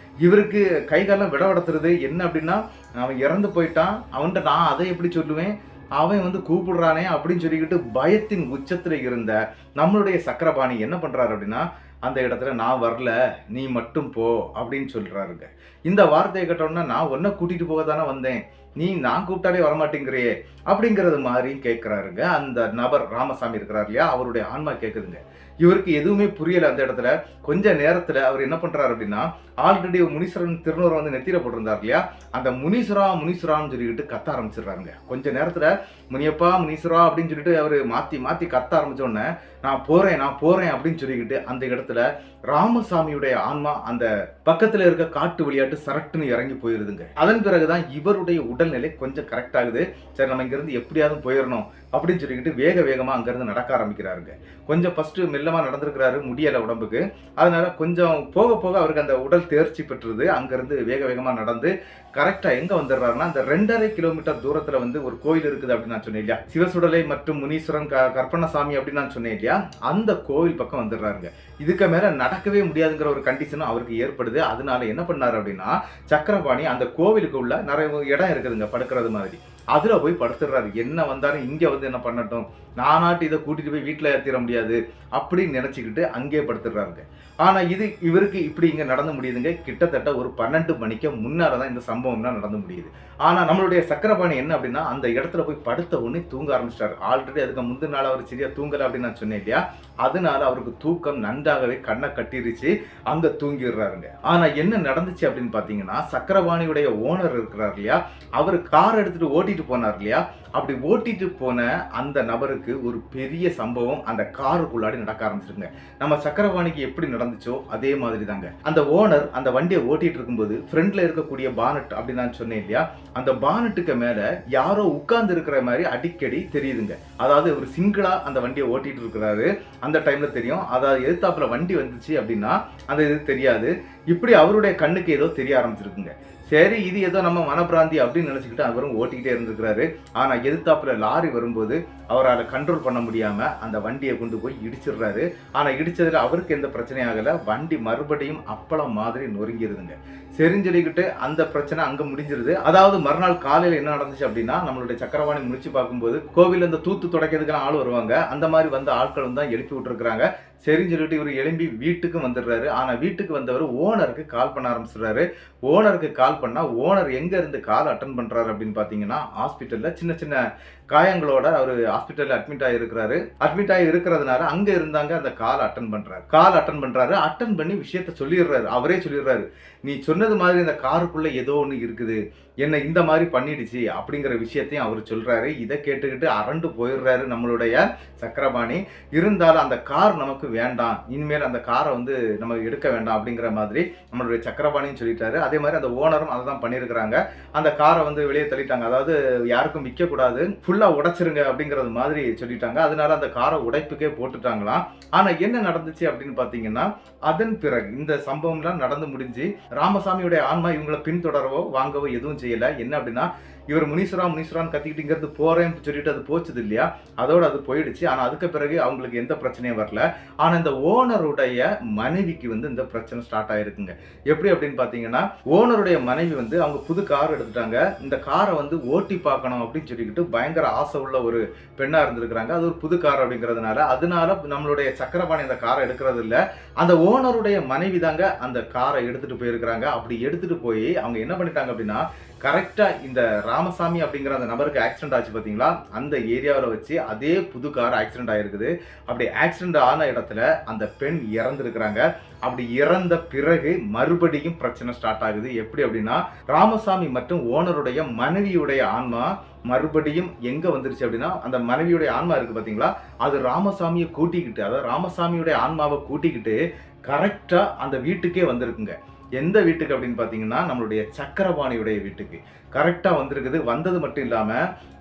[SPEAKER 1] இவருக்கு கைகாலம் விடவடத்துறது என்ன அப்படின்னா, அவன் இறந்து போயிட்டான், அவன்கிட்ட நான் அதை எப்படி சொல்லுவேன், அவன் வந்து கூப்பிடுறானே அப்படின்னு சொல்லிக்கிட்டு பயத்தின் உச்சத்துல இருந்த நம்மளுடைய சக்கரபாணி என்ன பண்றாரு அப்படின்னா, அந்த இடத்துல நான் வரல, நீ மட்டும் போ அப்படின்னு சொல்றாருங்க. இந்த வார்த்தையை கேட்டோம்னா, நான் உன்னை கூட்டிட்டு போக தானே வந்தேன், நீ நான் கூப்பிட்டாலே வரமாட்டேங்கிறியே அப்படிங்கிறது மாதிரி கேட்கிறாருங்க. அந்த நபர் ராமசாமி இருக்கிறார் இல்லையா, அவருடைய ஆன்மா கேட்குதுங்க. இவருக்கு எதுவுமே புரியல. அந்த இடத்துல கொஞ்ச நேரத்துல அவர் என்ன பண்றாரு அப்படின்னா, ஆல்ரெடி முனீஸ்வரன் திருநூறை வந்து நெத்தியில போட்டிருந்தார் இல்லையா, அந்த முனீஸ்வரான்னு சொல்லிக்கிட்டு கத்த ஆரம்பிச்சிடுறாருங்க. கொஞ்ச நேரத்துல முனியப்பா முனீஸ்வரா அப்படின்னு சொல்லிட்டு அவர் மாத்தி மாத்தி கத்த ஆரம்பிச்ச உடனே, நான் போறேன் அப்படின்னு சொல்லிக்கிட்டு அந்த இடத்துல ராமசாமியுடைய ஆன்மா அந்த பக்கத்துல இருக்க காட்டு விளையாட்டு சரட்டுன்னு இறங்கி போயிருதுங்க. அதன் பிறகுதான் இவருடைய உடல்நிலை கொஞ்சம் கரெக்ட் ஆகுது. சரி, நம்ம இங்கிருந்து எப்படியாவது போயிடணும் அப்படின்னு சொல்லிக்கிட்டு வேகமா அங்கிருந்து நடக்க ஆரம்பிக்கிறாருங்க. கொஞ்சம் ஃபர்ஸ்ட் மெல்லமா நடந்திருக்கிறாரு, முடியல உடம்புக்கு. அதனால கொஞ்சம் போக போக அவருக்கு அந்த உடல் தேர்ச்சி பெற்றுது. அங்கிருந்து வேகமா நடந்து கரெக்டா எங்க வந்துடுறாருன்னா, அந்த 2.5 கிலோமீட்டர் தூரத்துல வந்து ஒரு கோயில் இருக்குது அப்படின்னு நான் சொன்னேன் இல்லையா, சிவசுடலை மற்றும் முனீஸ்வரன் கற்பனசாமி அப்படின்னு நான் சொன்னேன் இல்லையா, அந்த கோவில் பக்கம் வந்துடுறாருங்க. இதுக்கு மேல நடக்கவே முடியாதுங்கிற ஒரு கண்டிஷனும் அவருக்கு ஏற்படுது. அதனால என்ன பண்ணாரு அப்படின்னா, சக்கரபாணி அந்த கோவிலுக்கு உள்ள நிறைய இடம் இருக்குதுங்க படுக்கிறது மாதிரி, அதுல போய் படுத்துடுறாரு. என்ன வந்தாலும் இங்க வந்து என்ன பண்ணட்டும், நானாட்டு இதை கூட்டிட்டு போய் வீட்டுல ஏத்திட முடியாது அப்படின்னு நினைச்சுக்கிட்டு அங்கே படுத்துடுறாருங்க. ஆனா இது இவருக்கு இப்படி இங்க நடந்து முடியுதுங்க. கிட்டத்தட்ட ஒரு 12 மணிக்கு முன்னாலதான் இந்த சம்பவம்லாம் நடந்து முடியுது. ஆனா நம்மளுடைய சக்கரபாணி என்ன அப்படின்னா, அந்த இடத்துல போய் படுத்த உடனே தூங்க ஆரம்பிச்சிட்டாரு. ஆல்ரெடி அதுக்கு முந்தின நாள் அவர் சரியா தூங்கல அப்படின்னு நான் சொன்னேன் இல்லையா, அதனால அவருக்கு தூக்கம் நன்றாகவே கண்ணை கட்டிருச்சு, அங்க தூங்கிடுறாருங்க. ஆனா என்ன நடந்துச்சு அப்படின்னு பாத்தீங்கன்னா, சக்கரபாணியுடைய ஓனர் இருக்கிறார் இல்லையா, அவர் கார் எடுத்துட்டு ஓட்டிட்டு போனார் இல்லையா, அப்படி ஓட்டிட்டு போன அந்த நபருக்கு ஒரு பெரிய சம்பவம் அந்த காருக்குள்ளாடி நடக்க ஆரம்பிச்சிருங்க. நம்ம சக்கரபாணிக்கு எப்படி நடந்துச்சோ அதே மாதிரி தாங்க. அந்த ஓனர் அந்த வண்டியை ஓட்டிட்டு இருக்கும்போது ஃப்ரண்ட்ல இருக்கக்கூடிய பானட் அப்படின்னு நான் சொன்னேன் இல்லையா, அந்த பானட்டுக்கு மேல யாரோ உட்கார்ந்து இருக்கிற மாதிரி அடிக்கடி தெரியுதுங்க. அதாவது ஒரு சிங்கிளா அந்த வண்டியை ஓட்டிட்டு இருக்கிறாரு. அந்த டைம்ல தெரியும். அதாவது எதிர்த்தாப்புல வண்டி வந்துச்சு அப்படின்னா அந்த இது தெரியாது. இப்படி அவருடைய கண்ணுக்கு ஏதோ தெரிய ஆரம்பிச்சிருக்குங்க. சரி, இது ஏதோ நம்ம மனப்பிராந்தி அப்படின்னு நினைச்சுக்கிட்டு அவரும் ஓட்டிக்கிட்டே இருந்திருக்கிறாரு. ஆனா எதிர்த்தாப்புல லாரி வரும்போது அவரால் கண்ட்ரோல் பண்ண முடியாம அந்த வண்டியை கொண்டு போய் இடிச்சிடுறாரு. ஆனா இடிச்சதுல அவருக்கு எந்த பிரச்சனையும் ஆகல. வண்டி மறுபடியும் அப்பளம் மாதிரி நொறுங்கிருதுங்க. சரின்னு சொல்லிக்கிட்டு அந்த பிரச்சனை அங்க முடிஞ்சிருது. அதாவது மறுநாள் காலையில என்ன நடந்துச்சு அப்படின்னா, நம்மளுடைய சக்கரபாணி முடிச்சு பார்க்கும்போது கோவில் இந்த தூத்து துடைக்கிறதுக்கெல்லாம் ஆள் வருவாங்க. அந்த மாதிரி வந்த ஆட்கள் தான் எழுப்பி விட்டுருக்காங்க. சரின்னு சொல்லிட்டு இவர் எழும்பி வீட்டுக்கு வந்துடுறாரு. ஆனா வீட்டுக்கு வந்தவர் ஓனருக்கு கால் பண்ண ஆரம்பிச்சிடுறாரு. ஓனருக்கு கால் பண்ணா ஓனர் எங்க இருந்து கால் அட்டன் பண்றாரு அப்படின்னு பாத்தீங்கன்னா, ஹாஸ்பிட்டல்ல சின்ன சின்ன காயங்களோட அவர் ஹாஸ்பிட்டல்ல அட்மிட் ஆகிருக்கிறாரு. அட்மிட் ஆகி இருக்கிறதுனால அங்க இருந்தாங்க அந்த கால் அட்டன் பண்றாரு. அட்டன் பண்ணி விஷயத்த சொல்லிடுறாரு. அவரே சொல்லிடுறாரு, நீ சொன்னது மாதிரி இந்த காருக்குள்ள ஏதோ ஒன்று இருக்குது, என்ன இந்த மாதிரி பண்ணிடுச்சு அப்படிங்கிற விஷயத்தையும் அவர் சொல்றாரு. இதை கேட்டுக்கிட்டு அரண்டு போயிடுறாரு நம்மளுடைய சக்கரபாணி. இருந்தாலும் அந்த கார் நமக்கு வேண்டாம், இனிமேல் அந்த காரை வந்து நம்ம எடுக்க வேண்டாம் அப்படிங்கிற மாதிரி நம்மளுடைய சக்கரபாணியும் சொல்லிட்டாரு. அதே மாதிரி அந்த ஓனரும் அதை தான் பண்ணியிருக்கிறாங்க. அந்த காரை வந்து வெளியே தள்ளிட்டாங்க. அதாவது யாருக்கும் விற்க கூடாது, ஃபுல்லா உடைச்சிருங்க அப்படிங்கிறது மாதிரி சொல்லிட்டாங்க. அதனால அந்த காரை உடைப்புக்கே போட்டுட்டாங்களாம். ஆனா என்ன நடந்துச்சு அப்படின்னு பாத்தீங்கன்னா, அதன் பிறகு இந்த சம்பவம்லாம் நடந்து முடிஞ்சு ராமசாமியுடைய ஆன்மா இவங்களை பின்தொடரவோ வாங்கவோ எதுவும் செய்யல. என்ன அப்படின்னா, இவர் முனீஸ்வரான்னு கத்திக்கிட்டு இங்கிறது போறேன்னு சொல்லிட்டு அது போச்சுது இல்லையா, அதோட அது போயிடுச்சு. ஆனா அதுக்கு பிறகு அவங்களுக்கு எந்த பிரச்சனையும் வரல. ஆனா இந்த ஓனருடைய மனைவிக்கு வந்து இந்த பிரச்சனை ஸ்டார்ட் ஆயிருக்குங்க. எப்படி அப்படின்னு பாத்தீங்கன்னா, ஓனருடைய மனைவி வந்து அவங்க புது கார் எடுத்துட்டாங்க. இந்த காரை வந்து ஓட்டி பார்க்கணும் அப்படின்னு சொல்லிக்கிட்டு பயங்கர ஆசை உள்ள ஒரு பெண்ணா இருந்திருக்கிறாங்க. அது ஒரு புது கார் அப்படிங்கிறதுனால, அதனால நம்மளுடைய சக்கரபாணி அந்த காரை எடுக்கிறது இல்ல, அந்த ஓனருடைய மனைவி தாங்க அந்த காரை எடுத்துட்டு போயிருக்கிறாங்க. அப்படி எடுத்துட்டு போய் அவங்க என்ன பண்ணிட்டாங்க அப்படின்னா, கரெக்டா இந்த ராமசாமி அப்படிங்கிற அந்த நபருக்கு ஆக்சிடென்ட் ஆச்சு பாத்தீங்களா, அந்த ஏரியாவில் வச்சு அதே புது கார் ஆக்சிடென்ட் ஆயிருக்குது. அப்படி ஆக்சிடென்ட் ஆன இடத்துல அந்த பெண் இறந்துருக்கிறாங்க. அப்படி இறந்த பிறகு மறுபடியும் பிரச்சனை ஸ்டார்ட் ஆகுது. எப்படி அப்படின்னா, ராமசாமி மற்றும் ஓனருடைய மனைவியுடைய ஆன்மா மறுபடியும் எங்க வந்துருச்சு அப்படின்னா, அந்த மனைவியுடைய ஆன்மா இருக்கு பாத்தீங்களா, அது ராமசாமியை கூட்டிக்கிட்டு, அதாவது ராமசாமியுடைய ஆன்மாவை கூட்டிக்கிட்டு கரெக்டா அந்த வீட்டுக்கே வந்திருக்குங்க. எந்த வீட்டுக்கு அப்படின்னு பார்த்தீங்கன்னா, நம்மளுடைய சக்கரபாணியுடைய வீட்டுக்கு. கரெக்ட்டா வந்திருக்குது. வந்தது மட்டும் இல்லாம,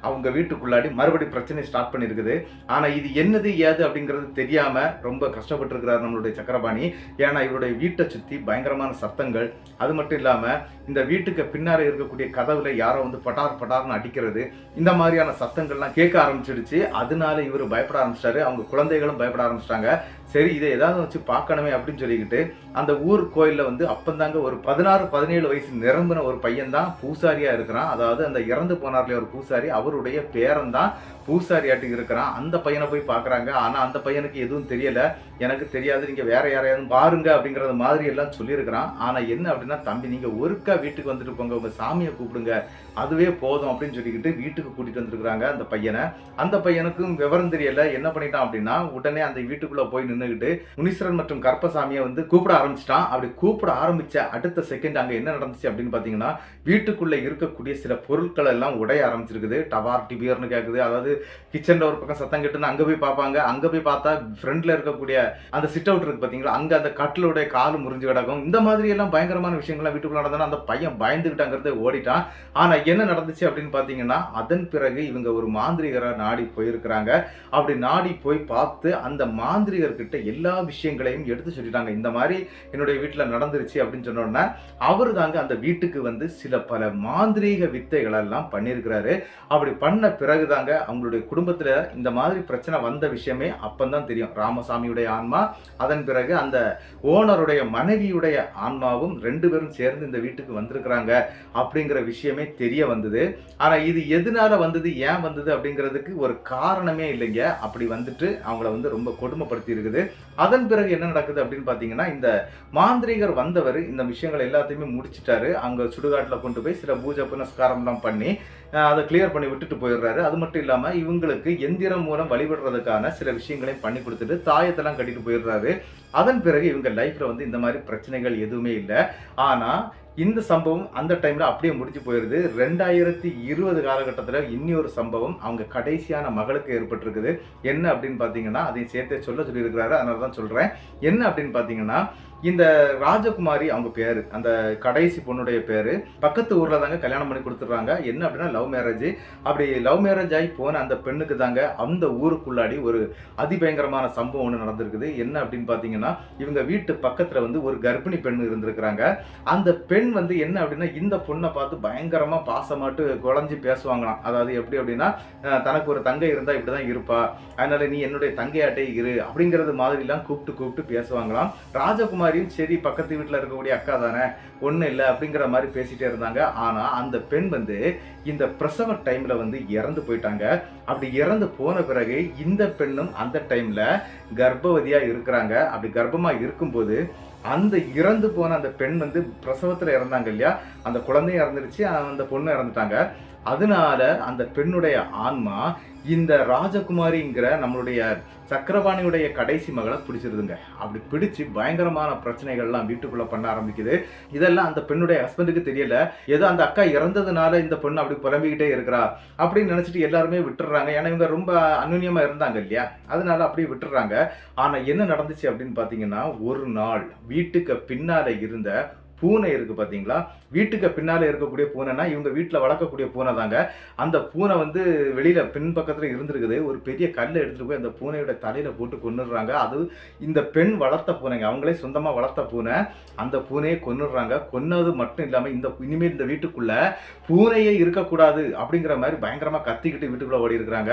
[SPEAKER 1] அவங்க வீட்டுக்குள்ளாடி மறுபடியும் பிரச்சனை ஸ்டார்ட் பண்ணியிருக்குது. ஆனா இது என்னது, ஏது அப்படிங்கிறது தெரியாம ரொம்ப கஷ்டப்பட்டுருக்கிறார் நம்மளுடைய சக்கரபாணி. ஏன்னா, இவருடைய வீட்ட சுத்தி பயங்கரமான சத்தங்கள். அது மட்டும் இல்லாம, இந்த வீட்டுக்கு பின்னால இருக்கக்கூடிய கதவுல யாரோ வந்து படார் படார்ன்னு அடிக்கிறது. இந்த மாதிரியான சத்தங்கள்லாம் கேட்க ஆரம்பிச்சிடுச்சு. அதனால இவரு பயப்பட ஆரம்பிச்சிட்டாரு. அவங்க குழந்தைகளும் பயப்பட ஆரம்பிச்சிட்டாங்க. சரி, இதை ஏதாவது வச்சு பார்க்கணுமே அப்படின்னு சொல்லிக்கிட்டு, அந்த ஊர் கோயில்ல வந்து அப்பந்தாங்க ஒரு 16, 17 வயசு நிரம்பின ஒரு பையன் தான் பூசாரியா இருக்கிறான். அதாவது அந்த இறந்து போனார்லயே ஒரு பூசாரி, அவருடைய பேரன் தான் பூசாரியாட்டுக்கு இருக்கிறான். அந்த பையனை போய் பார்க்குறாங்க. ஆனா அந்த பையனுக்கு எதுவும் தெரியல. எனக்கு தெரியாது, நீங்க வேற யாரையாவது பாருங்க அப்படிங்கறது மாதிரி எல்லாம் சொல்லியிருக்கிறான். ஆனா என்ன அப்படின்னா, தம்பி நீங்க ஒருக்கா வீட்டுக்கு வந்துட்டு போங்க, உங்க சாமியை கூப்பிடுங்க, அதுவே போதும் அப்படின்னு சொல்லிக்கிட்டு வீட்டுக்கு கூட்டிட்டு வந்திருக்கிறாங்க அந்த பையனை. அந்த பையனுக்கும் விவரம் தெரியல. என்ன பண்ணிட்டான் அப்படின்னா, உடனே அந்த வீட்டுக்குள்ள போய் நின்றுகிட்டு முனீஸ்வரன் மற்றும் கருப்பசாமியை வந்து கூப்பிட ஆரம்பிச்சிட்டான். அப்படி கூப்பிட ஆரம்பிச்ச அடுத்த செகண்ட் அங்க என்ன நடந்துச்சு அப்படின்னு பாத்தீங்கன்னா, வீட்டுக்குள்ள இருக்கக்கூடிய சில பொருட்கள் எல்லாம் உடைய ஆரம்பிச்சிருக்குது. டவார் டிபியர்னு கேக்குது. அதாவது கிச்சன்ல ஒரு பக்கம் சத்தம் கேட்டுன்னு அங்க போய் பார்ப்பாங்க. அங்க போய் பார்த்தா ஃப்ரண்ட்ல இருக்கக்கூடிய அந்த சிட் அவுட் இருக்கு பாத்தீங்களா, அங்க அந்த கட்டிலுடைய காலு முறிஞ்சு கிடக்கும். இந்த மாதிரி எல்லாம் பயங்கரமான விஷயங்கள்லாம் வீட்டுக்குள்ள நடந்தா அந்த பையன் பயந்துகிட்டாங்கிறது ஓடிட்டான். ஆனா என்ன நடந்துச்சு அப்படின்னு பாத்தீங்கன்னா, அதன் பிறகு இவங்க ஒரு மாந்திரிகரை நாடி போயிருக்கிறாங்க. அப்படி நாடி போய் பார்த்து அந்த மாந்திரிகர்கிட்ட எல்லா விஷயங்களையும் எடுத்து சொல்லிட்டாங்க. இந்த மாதிரி என்னுடைய வீட்டுல நடந்துருச்சு அப்படின்னு சொன்ன உடனே அவரு தாங்க அந்த வீட்டுக்கு வந்து சில பல மாந்திரீக வித்தைகள் எல்லாம் பண்ணியிருக்கிறாரு. அப்படி பண்ண பிறகுதாங்க அவங்களுடைய குடும்பத்துல இந்த மாதிரி பிரச்சனை வந்த விஷயமே அப்பந்தான் தெரியும். ராமசாமியுடைய ஆன்மா, அதன் பிறகு அந்த ஓனருடைய மனைவியுடைய ஆன்மாவும் 2 பேரும் சேர்ந்து இந்த வீட்டுக்கு வந்திருக்கிறாங்க அப்படிங்கிற விஷயமே தெரிய வந்தது. ஆனா இது எதனால வந்தது, ஏன் வந்தது அப்படிங்கிறதுக்கு ஒரு காரணமே இல்லைங்க. அப்படி வந்துட்டு அவங்கள வந்து ரொம்ப கொடுமைப்படுத்தி இருக்குது. அதன் பிறகு என்ன நடக்குது அப்படின்னு பாத்தீங்கன்னா, இந்த மாந்திரிகர் வந்தவர் இந்த விஷயங்கள் எல்லாத்தையுமே முடிச்சிட்டாரு. அங்க சுடுகாட்டுல கொண்டு போய் சில பூஜை புனஸ்காரம் எல்லாம் பண்ணி அதை கிளியர் பண்ணி விட்டுட்டு போயிடுறாரு. அது மட்டும் இல்லாம இவங்களுக்கு எந்திரம் மூலம் வழிபடுறதுக்கான சில விஷயங்களையும் பண்ணி கொடுத்துட்டு தாயத்தெல்லாம் கட்டிட்டு போயிடுறாரு. அதன் பிறகு இவங்க லைஃப்ல வந்து இந்த மாதிரி பிரச்சனைகள் எதுவுமே இல்லை. ஆனா இந்த சம்பவம் அந்த டைம்ல அப்படியே முடிஞ்சு போயிருது. 2020 காலகட்டத்துல இன்னொரு சம்பவம் அவங்க கடைசியான மகளுக்கு ஏற்பட்டிருக்குது. என்ன அப்படின்னு பாத்தீங்கன்னா, அதையும் சேர்த்தே சொல்லி இருக்கிறாரு. அதனாலதான் சொல்றேன். என்ன அப்படின்னு பாத்தீங்கன்னா, இந்த ராஜகுமாரி அவங்க பேரு, அந்த கடைசி பொண்ணுடைய பேரு, பக்கத்து ஊர்ல தாங்க கல்யாணம் பண்ணி கொடுத்துட்றாங்க. என்ன அப்படின்னா லவ் மேரேஜ். அப்படி லவ் மேரேஜ் ஆகி போன அந்த பெண்ணுக்கு தாங்க அந்த ஊருக்குள்ளாடி ஒரு அதிபயங்கரமான சம்பவம் ஒன்று நடந்திருக்குது. என்ன அப்படின்னு பாத்தீங்கன்னா, இவங்க வீட்டு பக்கத்துல வந்து ஒரு கர்ப்பிணி பெண் இருந்திருக்கிறாங்க. அந்த பெண் வந்து என்ன அப்படின்னா, இந்த பொண்ணை பார்த்து பயங்கரமா பாசமாட்டு குழஞ்சி பேசுவாங்களாம். அதாவது எப்படி அப்படின்னா, தனக்கு ஒரு தங்கை இருந்தா இப்படிதான் இருப்பா, அதனால நீ என்னுடைய தங்கையாட்டே இரு அப்படிங்கறது மாதிரி எல்லாம் கூப்பிட்டு பேசுவாங்களாம். ராஜகுமாரியும் சரி பக்கத்து வீட்டுல இருக்கக்கூடிய அக்கா தானே, ஒண்ணு இல்லை அப்படிங்கிற மாதிரி பேசிட்டே இருந்தாங்க. ஆனா அந்த பெண் வந்து இந்த பிரசவ டைம்ல வந்து இறந்து போயிட்டாங்க. அப்படி இறந்து போன பிறகு இந்த பெண்ணும் அந்த டைம்ல கர்ப்பவதியா இருக்கிறாங்க. அப்படி கர்ப்பமா இருக்கும்போது அந்த இறந்து போன அந்த பெண் வந்து பிரசவத்துல இறந்தாங்க இல்லையா, அந்த குழந்தையும் இறந்துருச்சு, அந்த பொண்ணு இறந்துட்டாங்க. அதனால அந்த பெண்ணுடைய ஆன்மா இந்த ராஜகுமாரிங்கிற நம்மளுடைய சக்கரபாணியுடைய கடைசி மகளை பிடிச்சிருதுங்க. அப்படி பிடிச்சு பயங்கரமான பிரச்சனைகள்லாம் வீட்டுக்குள்ள பண்ண ஆரம்பிக்குது. இதெல்லாம் அந்த பெண்ணுடைய ஹஸ்பண்டுக்கு தெரியல. ஏதோ அந்த அக்கா இறந்ததுனால இந்த பொண்ணு அப்படி புலம்பிக்கிட்டே இருக்கிறா அப்படின்னு நினைச்சிட்டு எல்லாருமே விட்டுறாங்க. ஏன்னா இவங்க ரொம்ப அந்யுன்யமா இருந்தாங்க இல்லையா, அதனால அப்படியே விட்டுறாங்க. ஆனா என்ன நடந்துச்சு அப்படின்னு பாத்தீங்கன்னா, ஒரு நாள் வீட்டுக்கு பின்னால இருந்த பூனை இருக்கு பாத்தீங்களா, வீட்டுக்கு பின்னால இருக்கக்கூடிய பூனைனா இவங்க வீட்டுல வளர்க்கக்கூடிய பூனை தாங்க. அந்த பூனை வந்து வெளியில பின்பக்கத்துல இருந்திருக்குது. ஒரு பெரிய கல்லை எடுத்துட்டு போய் அந்த பூனையோட தலையில போட்டு கொன்னுடுறாங்க. அது இந்த பெண் வளர்த்த பூனைங்க, அவங்களே சொந்தமா வளர்த்த பூனை. அந்த பூனையை கொன்னுடுறாங்க. கொன்னது மட்டும் இல்லாம இனிமேல் இந்த வீட்டுக்குள்ள பூனையே இருக்கக்கூடாது அப்படிங்கிற மாதிரி பயங்கரமா கத்திக்கிட்டு வீட்டுக்குள்ள ஓடி இருக்கிறாங்க.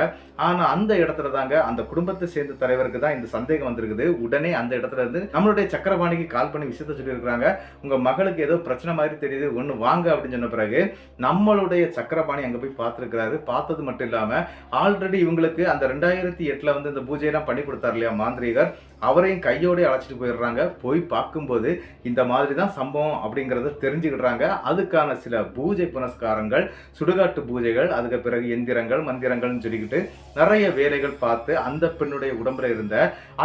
[SPEAKER 1] ஆனா அந்த இடத்துல தாங்க அந்த குடும்பத்தை சேர்ந்த தலைவருக்கு தான் இந்த சந்தேகம் வந்திருக்குது. உடனே அந்த இடத்துல இருந்து நம்மளுடைய சக்கரபாணிக்கு கால் பண்ணி விஷயத்த சொல்லி இருக்கிறாங்க. உங்க மகளுக்கு ஏதோ பிரச்சனை மாதிரி தெரியுது, ஒண்ணு வாங்க அப்படின்னு சொன்ன பிறகு நம்மளுடைய சக்கரபாணி அங்க போய் பார்த்திருக்கிறாரு. பார்த்தது மட்டும் இல்லாம ஆல்ரெடி இவங்களுக்கு அந்த 2008 வந்து இந்த பூஜையெல்லாம் பண்ணி கொடுத்தாரு இல்லையா மாந்திரிகர், அவரையும் கையோட அழைச்சிட்டு போயிடுறாங்க. போய் பார்க்கும்போது இந்த மாதிரி தான் சம்பவம் அப்படிங்கறத தெரிஞ்சுக்கிடுறாங்க. அதுக்கான சில பூஜை புனஸ்காரங்கள், சுடுகாட்டு பூஜைகள், அதுக்கு பிறகு எந்திரங்கள் மந்திரங்கள்னு சொல்லிக்கிட்டு நிறைய வேலைகள் பார்த்து அந்த பெண்ணுடைய உடம்புல இருந்த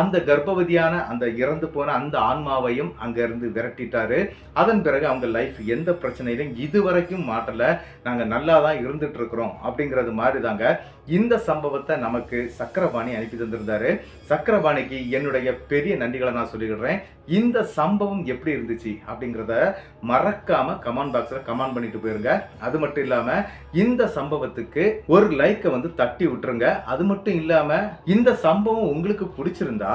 [SPEAKER 1] அந்த கர்ப்பவதியான அந்த இறந்து போன அந்த ஆன்மாவையும் அங்க இருந்து விரட்டிட்டாரு. அதன் பிறகு அவங்க லைஃப் எந்த பிரச்சனையிலும் இதுவரைக்கும் மாட்டல, நாங்க நல்லா தான் இருந்துட்டு இருக்கிறோம் அப்படிங்கிறது மாதிரி தாங்க இந்த சம்பவத்தை நமக்கு சக்கரபாணி அனுப்பி தந்திருந்தாரு. சக்கரபாணிக்கு என்னுடைய பெரிய நன்றிகளை நான் சொல்லிடுறேன். இந்த சம்பவம் எப்படி இருந்துச்சு அப்படிங்கிறத மறக்காம கமெண்ட் பாக்ஸ்ல கமெண்ட் பண்ணிட்டு போயிருங்க. அது மட்டும் இல்லாம இந்த சம்பவத்துக்கு ஒரு லைக்கை வந்து தட்டி விட்டுருங்க. அது மட்டும் இல்லாம இந்த சம்பவம் உங்களுக்கு பிடிச்சிருந்தா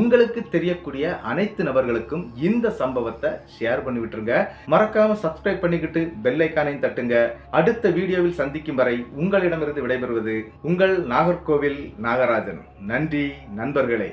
[SPEAKER 1] உங்களுக்கு தெரியக்கூடிய அனைத்து நபர்களுக்கும் இந்த சம்பவத்தை ஷேர் பண்ணி விட்டுருங்க. மறக்காம சப்ஸ்கிரைப் பண்ணிக்கிட்டு பெல் ஐகானையும் தட்டுங்க. அடுத்த வீடியோவில் சந்திக்கும் வரை உங்களிடமிருந்து விடைபெறுவது உங்கள் நாகர்கோவில் நாகராஜன். நன்றி நண்பர்களே.